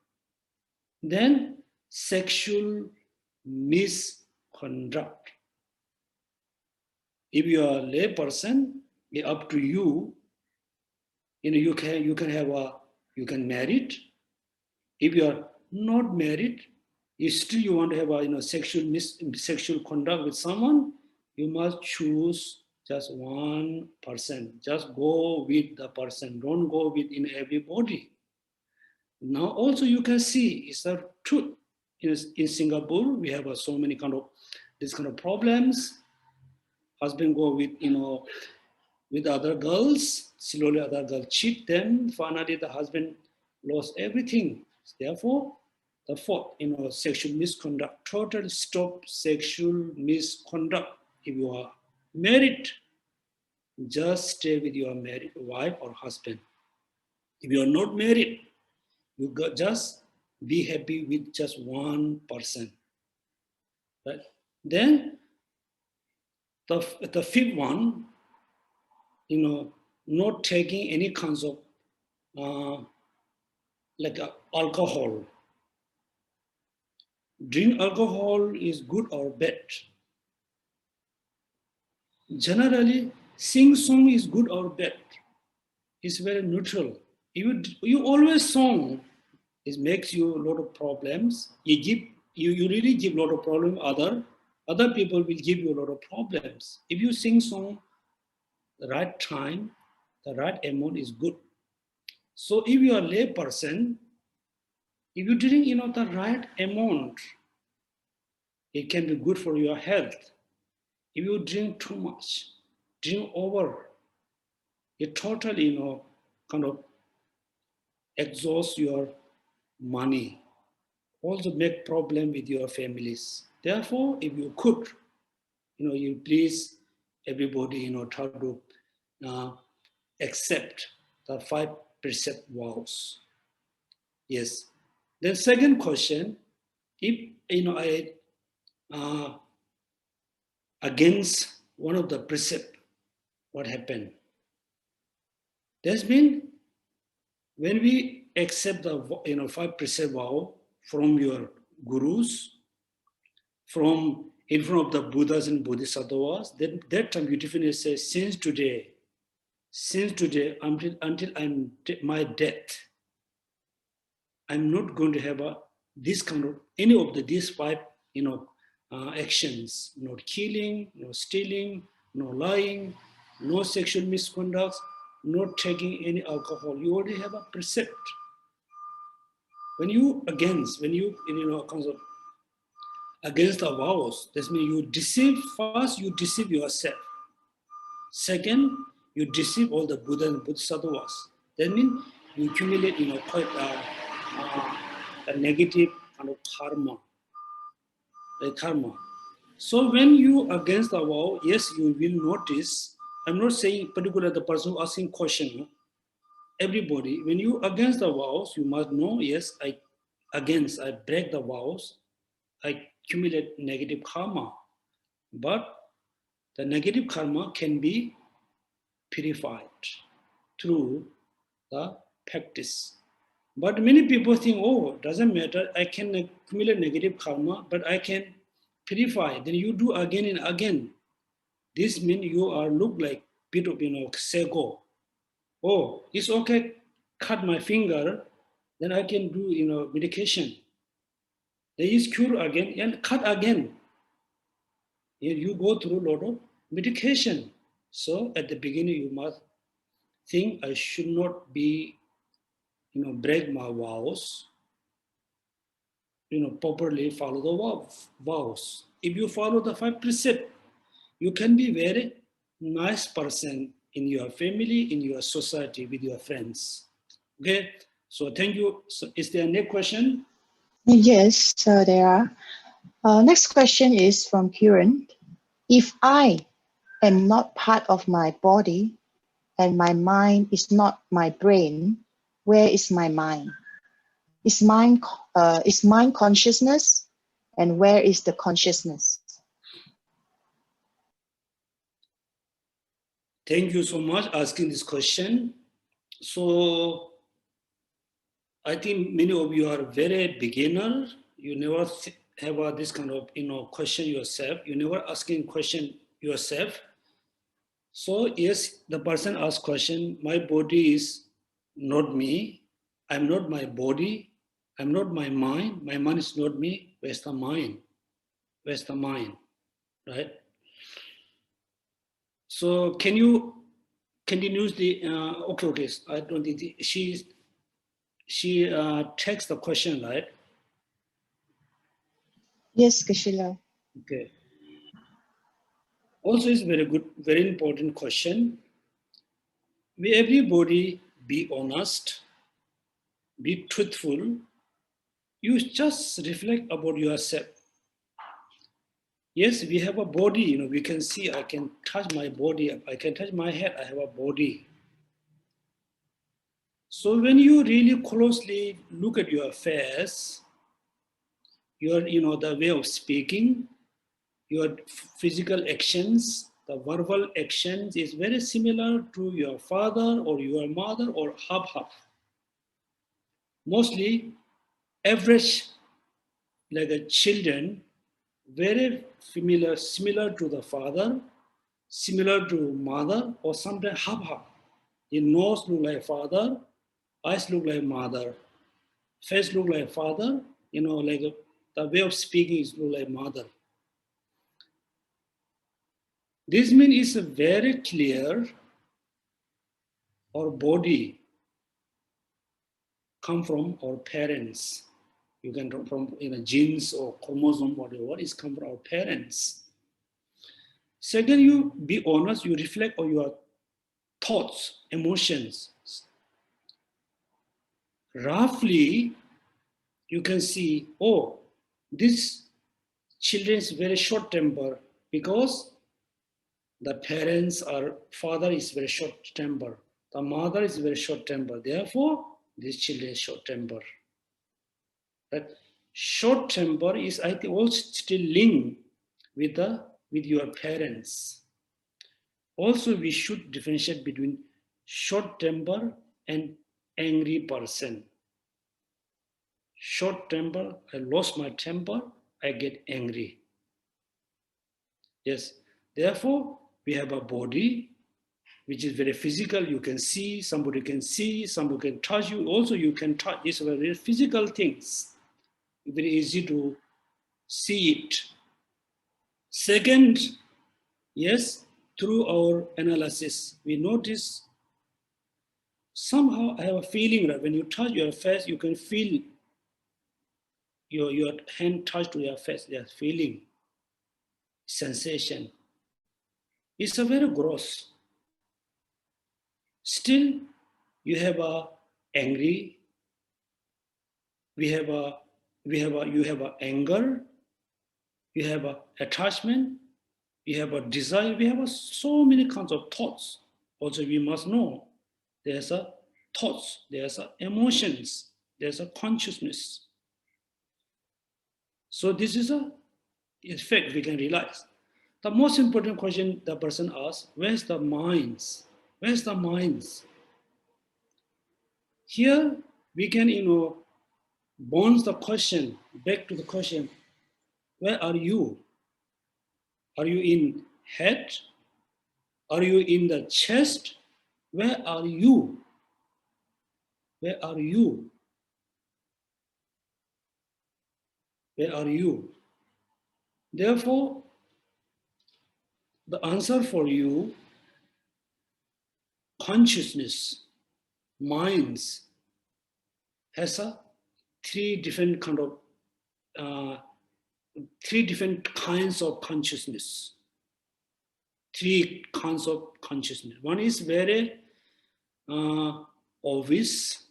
Then sexual misconduct. If you are a lay person, it's up to you. You can marry it. If you are not married, if still you want to have a sexual conduct with someone, you must choose just one person. Just go with the person. Don't go with everybody. Now also you can see it's the truth. In Singapore, we have so many this kind of problems. husband go with, with other girls, slowly other girls cheat them, finally the husband lost everything. Therefore, the fourth, sexual misconduct, total stop sexual misconduct. If you are married, just stay with your married wife or husband. If you are not married, you just be happy with just one person. Right? Then the fifth one, not taking any kinds of like alcohol. Drink alcohol is good or bad. Generally, sing song is good or bad. It's very neutral. You always song, it makes you a lot of problems. You really give a lot of problem. Other people will give you a lot of problems. If you sing song the right time, the right amount is good. So if you are a lay person, if you drink the right amount, it can be good for your health. If you drink too much, drink over, it totally kind of exhaust your money, also make problem with your families. Therefore, if you could, you please everybody, try to accept the 5 precept vows. Yes. Then second question, if I against one of the precept, what happened? That's been when we accept the 5 precept vow from your gurus, from in front of the Buddhas and Bodhisattvas, then that time you definitely say, since today until my death, I'm not going to have this kind of any of these 5 actions: not killing, no stealing, no lying, no sexual misconduct, not taking any alcohol. You already have a precept. When you against the vows, that means you deceive. First, you deceive yourself. Second, you deceive all the Buddha and Bodhisattvas. That means you accumulate, quite a negative kind of karma. So when you against the vow, yes, you will notice. I'm not saying particular the person asking question. Everybody, when you against the vows, you must know, yes, I break the vows, I accumulate negative karma. But the negative karma can be purified through the practice. But many people think, oh, doesn't matter, I can accumulate negative karma, but I can purify. Then you do again and again. This means you are look like bit of sego. Oh, it's okay, cut my finger, then I can do medication. There is cure again and cut again. You go through a lot of medication. So at the beginning you must think I should not be break my vows, properly follow the vows. If you follow the 5 precepts, you can be very nice person in your family, in your society, with your friends. Okay, so thank you. So is there a next question? Yes, there are. Next question is from Kiran. If I am not part of my body and my mind is not my brain, where is my mind? Is mind consciousness, and where is the consciousness? Thank you so much asking this question. So I think many of you are very beginner. You never have this kind of question yourself. You never asking question yourself. So yes, the person asks question. My body is not me. I'm not my body. I'm not my mind. My mind is not me. Where's the mind? Where's the mind? Right? So can you use the okay? I don't think she takes the question, right? Yes, Geshe-la. Okay. Also, it's very good, very important question. Everybody be honest, be truthful. You just reflect about yourself. Yes, we have a body, we can see, I can touch my body, I can touch my head, I have a body. So when you really closely look at your face, the way of speaking, your physical actions, the verbal actions is very similar to your father or your mother or half. Mostly average, like the children, very similar to the father, similar to mother, or sometimes half. The nose look like father, eyes look like mother, face look like father, like the way of speaking is look like mother. This means it's very clear our body come from our parents. You can from genes or chromosome, whatever, is come from our parents. Second, you be honest, you reflect on your thoughts, emotions. Roughly, you can see, oh, this children is very short temper because the father is very short temper. The mother is very short temper. Therefore, this children is short temper. That short temper is, I think, also still linked with your parents. Also, we should differentiate between short temper and angry person. Short temper, I lost my temper, I get angry. Yes, therefore, we have a body which is very physical. You can see, somebody can touch you. Also, you can touch. These are very physical things. Very easy to see it. Second, yes, through our analysis, we notice somehow I have a feeling that when you touch your face, you can feel your hand touched to your face, that feeling, sensation. It's a very gross. Still, you have a angry, you have a anger, you have a attachment, you have a desire, we have so many kinds of thoughts. Also, we must know there's a thoughts, there's a emotions, there's a consciousness. So this is a effect we can realize. The most important question the person asks, where's the minds? Where's the minds? Here we can, bounce the question back to the question, where are you? Are you in head? Are you in the chest? Where are you? Where are you? Where are you? Therefore, the answer for you, consciousness, minds, has three different kinds of consciousness. Three kinds of consciousness. One is very obvious,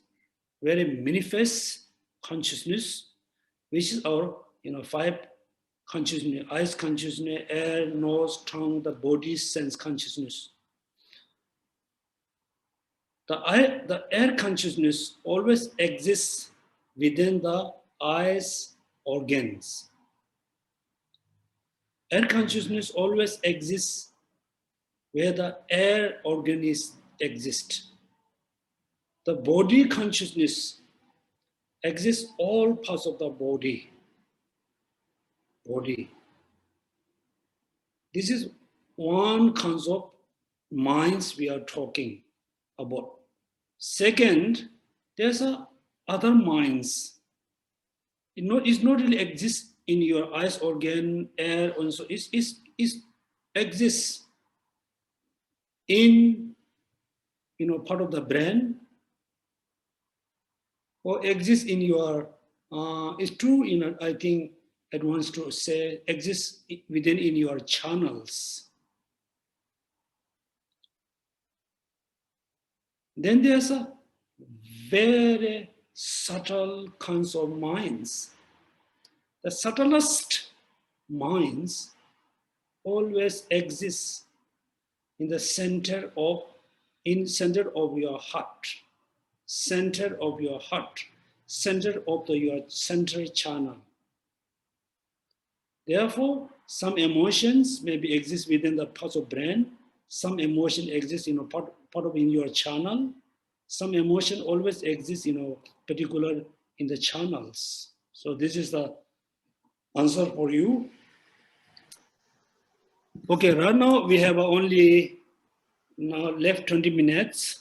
very manifest consciousness, which is our five consciousness: eyes consciousness, air, nose, tongue, the body, sense consciousness. The air consciousness always exists within the eyes organs. Air consciousness always exists where the air organs exist. The body consciousness exists all parts of the body. This is one concept minds we are talking about. Second, there's other minds. It's not really exist in your eyes organ, air, and so it exists in part of the brain, or exists in your. It's true. I think it wants to say exists within in your channels. Then there's a very subtle kinds of minds. The subtlest minds always exist in the center of your heart, center of your heart, center of your central channel. Therefore, some emotions maybe exist within the parts of brain. Some emotion exists in a part of in your channel. Some emotion always exists, particular in the channels. So this is the answer for you. Okay, right now we have only now left 20 minutes.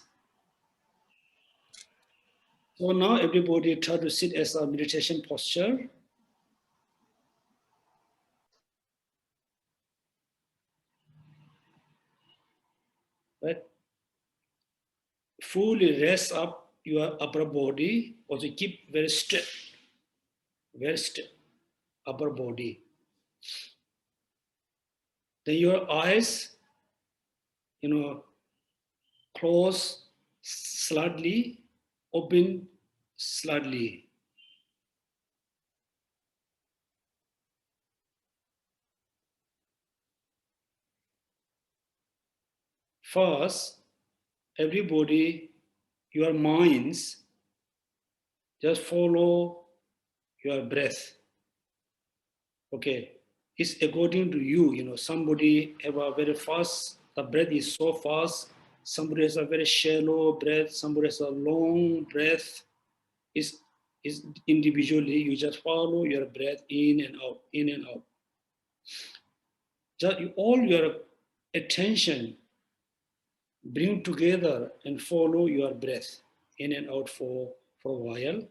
So now everybody try to sit as a meditation posture. Right? Fully rest up your upper body, also keep very still, upper body. Then your eyes, close slightly, open slightly. First, everybody, your minds, just follow your breath. Okay, it's according to you. Somebody have a very fast, the breath is so fast. Somebody has a very shallow breath. Somebody has a long breath. Is individually, you just follow your breath in and out, in and out. Just all your attention bring together and follow your breath in and out for a while.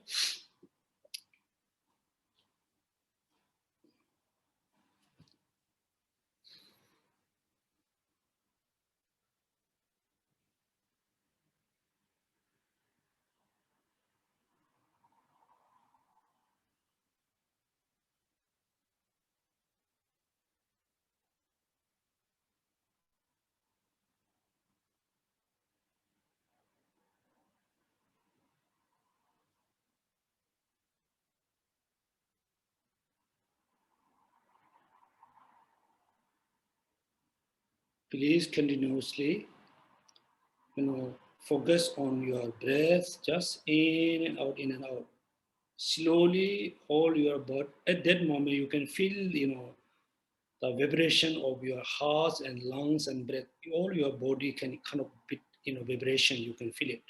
Please continuously, focus on your breath, just in and out, in and out. Slowly hold your breath. At that moment, you can feel, the vibration of your heart and lungs and breath. All your body can kind of bit, vibration. You can feel it.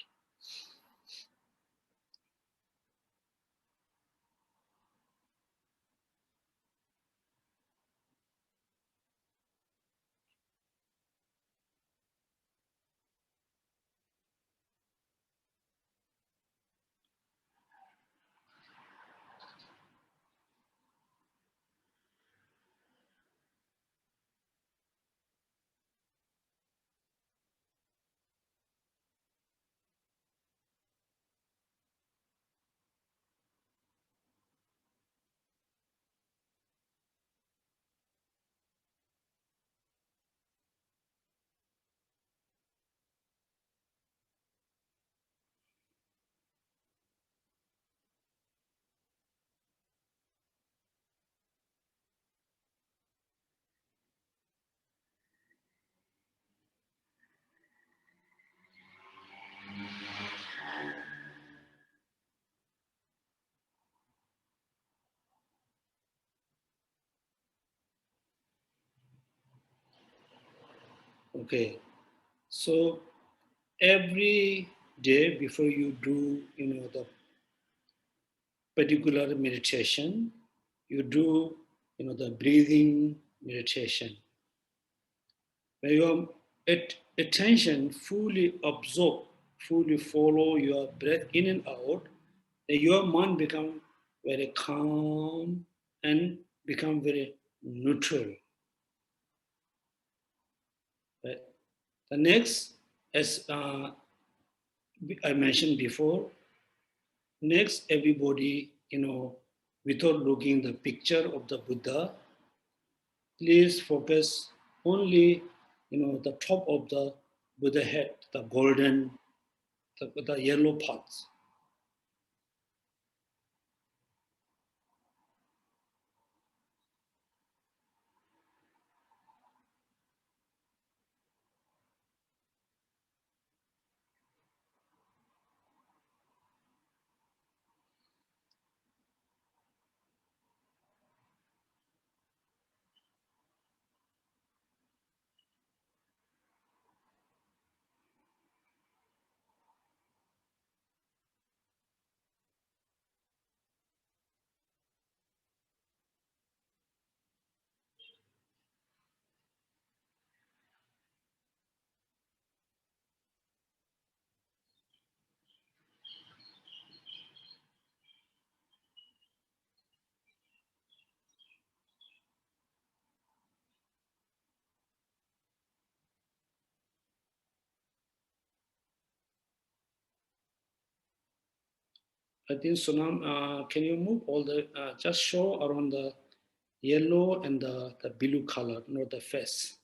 Okay. So every day before you do, the particular meditation, you do, the breathing meditation. When your attention fully absorb, fully follow your breath in and out, then your mind become very calm and become very neutral. Right? The next, as I mentioned before, next everybody, without looking the picture of the Buddha, please focus only, the top of the Buddha head, the golden the yellow parts. I think Sunam, can you move all the, just show around the yellow and the blue color, not the face.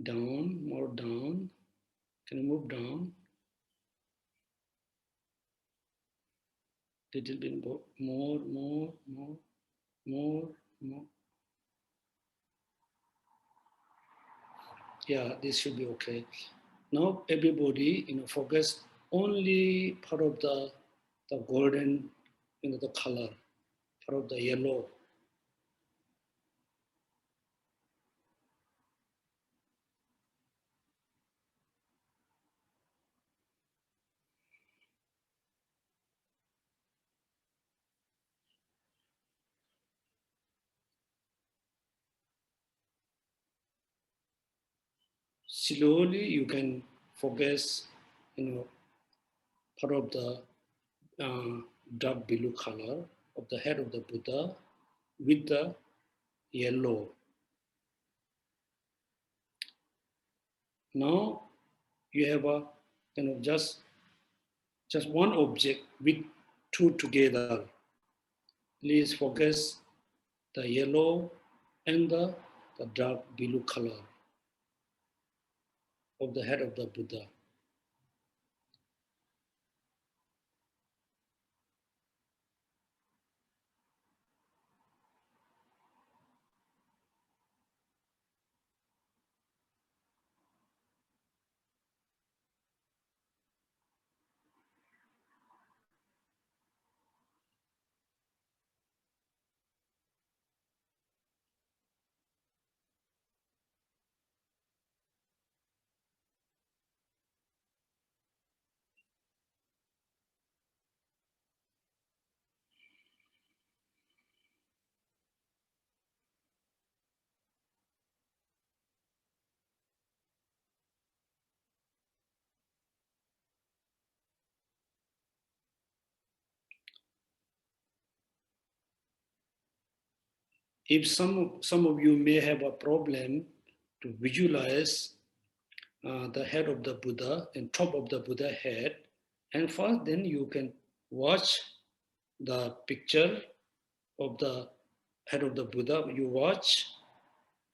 Down, more down. Can you move down? Little bit more, more. Yeah, this should be okay. Now everybody, focus only part of the golden, the color, part of the yellow. Slowly you can focus, part of the dark blue color of the head of the Buddha with the yellow. Now you have a just one object with two together. Please focus the yellow and the dark blue color of the head of the Buddha. If some of you may have a problem to visualize the head of the Buddha and top of the Buddha head, and first then you can watch the picture of the head of the Buddha. You watch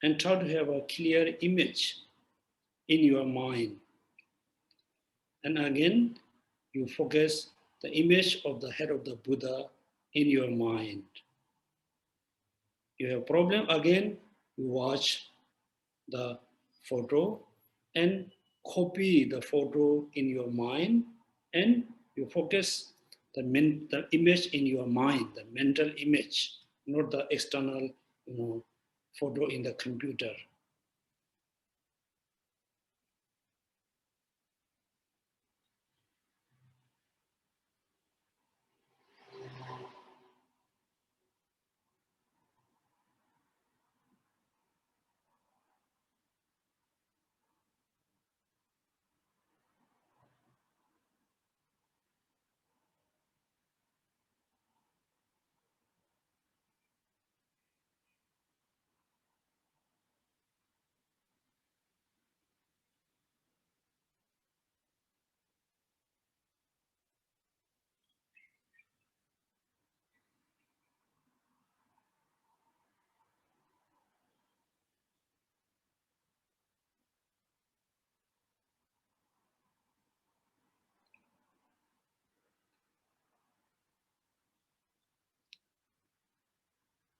and try to have a clear image in your mind. And again, you focus the image of the head of the Buddha in your mind. You have problem again, you watch the photo and copy the photo in your mind, and you focus the image in your mind, the mental image, not the external photo in the computer.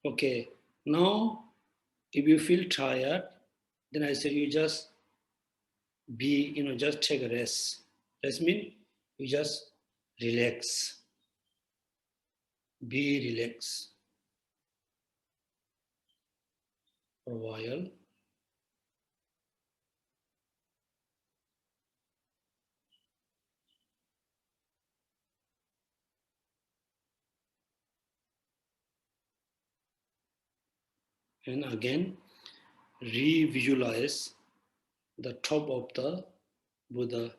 Okay, now if you feel tired, then I say you just just take a rest. That means you just relax, be relaxed for a while. And again, re-visualize the top of the Buddha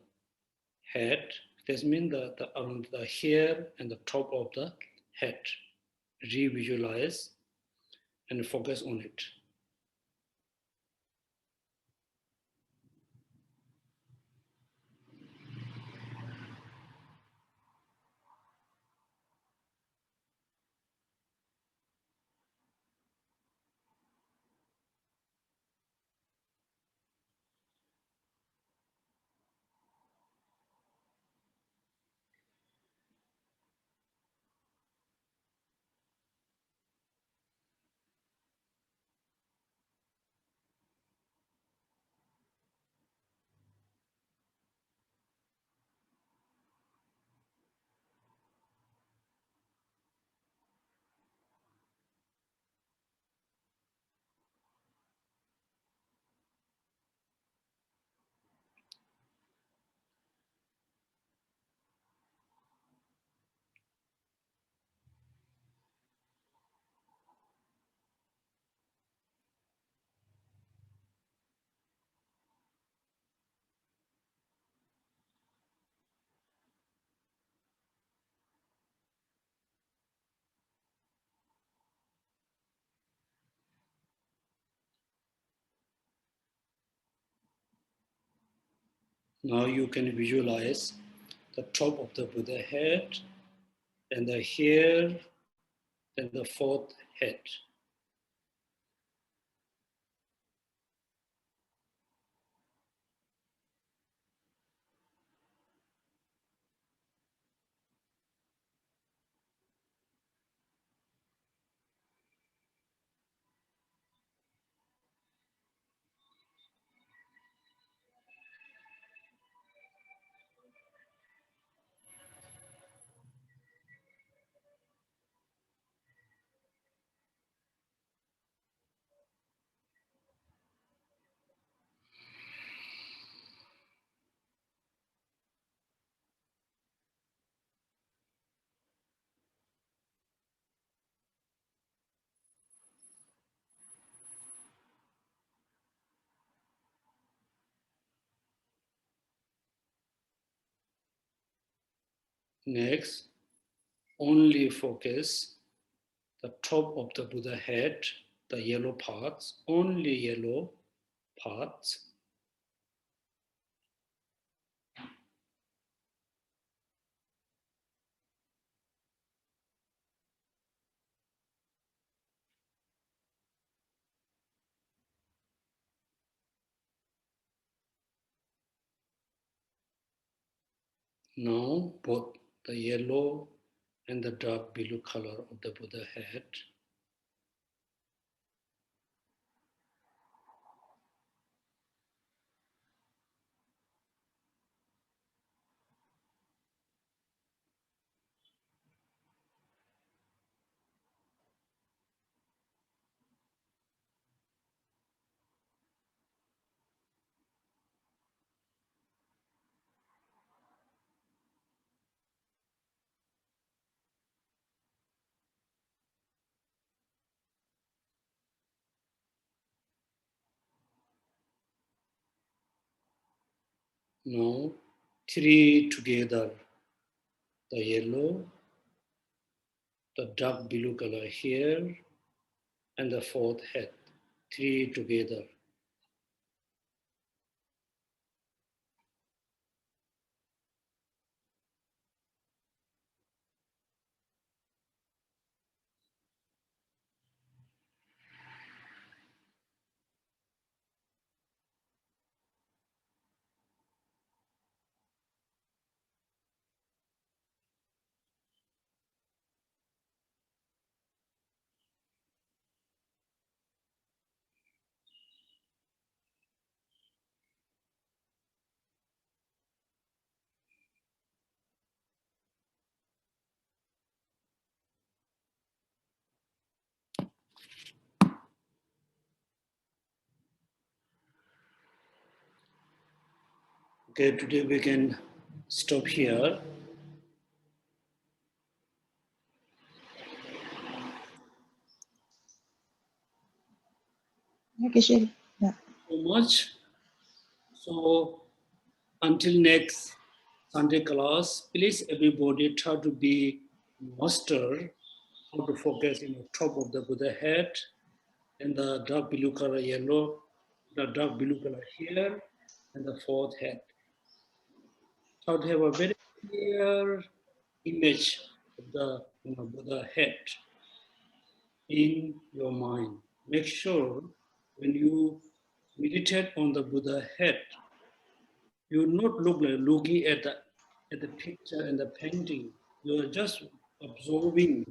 head. This means around the hair and the top of the head. Re-visualize and focus on it. Now you can visualize the top of the Buddha head and the hair and the fourth head. Next, only focus the top of the Buddha head, the yellow parts, only yellow parts. Now both the yellow and the dark blue color of the Buddha head. Now three together, the yellow, the dark blue color here, and the fourth head, three together. Okay, today we can stop here. Geshe. Yeah. So much. So until next Sunday class, please everybody try to be master how to focus in the top of the Buddha head and the dark blue color yellow, the dark blue color here, and the fourth head. How to have a very clear image of the Buddha head in your mind. Make sure when you meditate on the Buddha head, you not look like looking at the picture and the painting. You are just absorbing,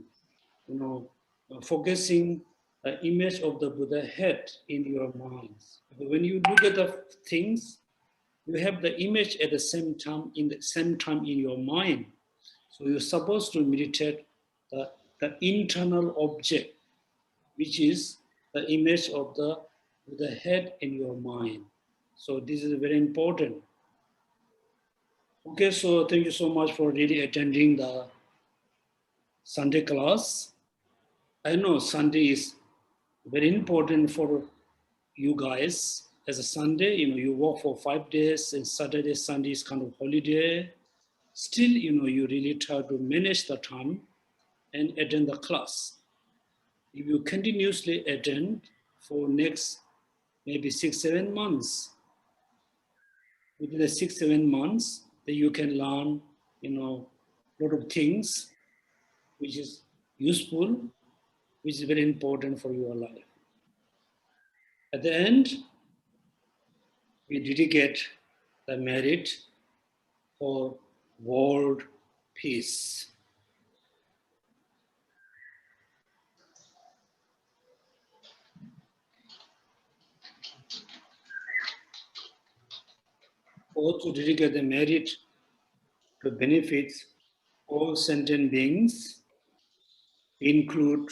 focusing the image of the Buddha head in your minds. When you look at the things, you have the image at the same time in your mind. So you're supposed to meditate the internal object, which is the image of the head in your mind. So this is very important. Okay, so thank you so much for really attending the Sunday class. I know Sunday is very important for you guys. As a Sunday, you work for 5 days, and Saturday, Sunday is kind of holiday. Still, you really try to manage the time and attend the class. If you continuously attend for next maybe 6-7 months, within the 6-7 months, then you can learn, a lot of things which is useful, which is very important for your life. At the end, we dedicate the merit for world peace. Also dedicate the merit to benefit all sentient beings, include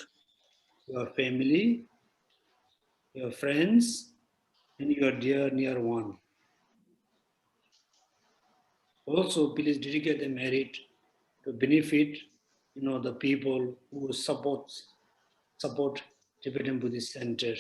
your family, your friends, and your dear near one. Also, please dedicate the merit to benefit, the people who support Tibetan Buddhist Center.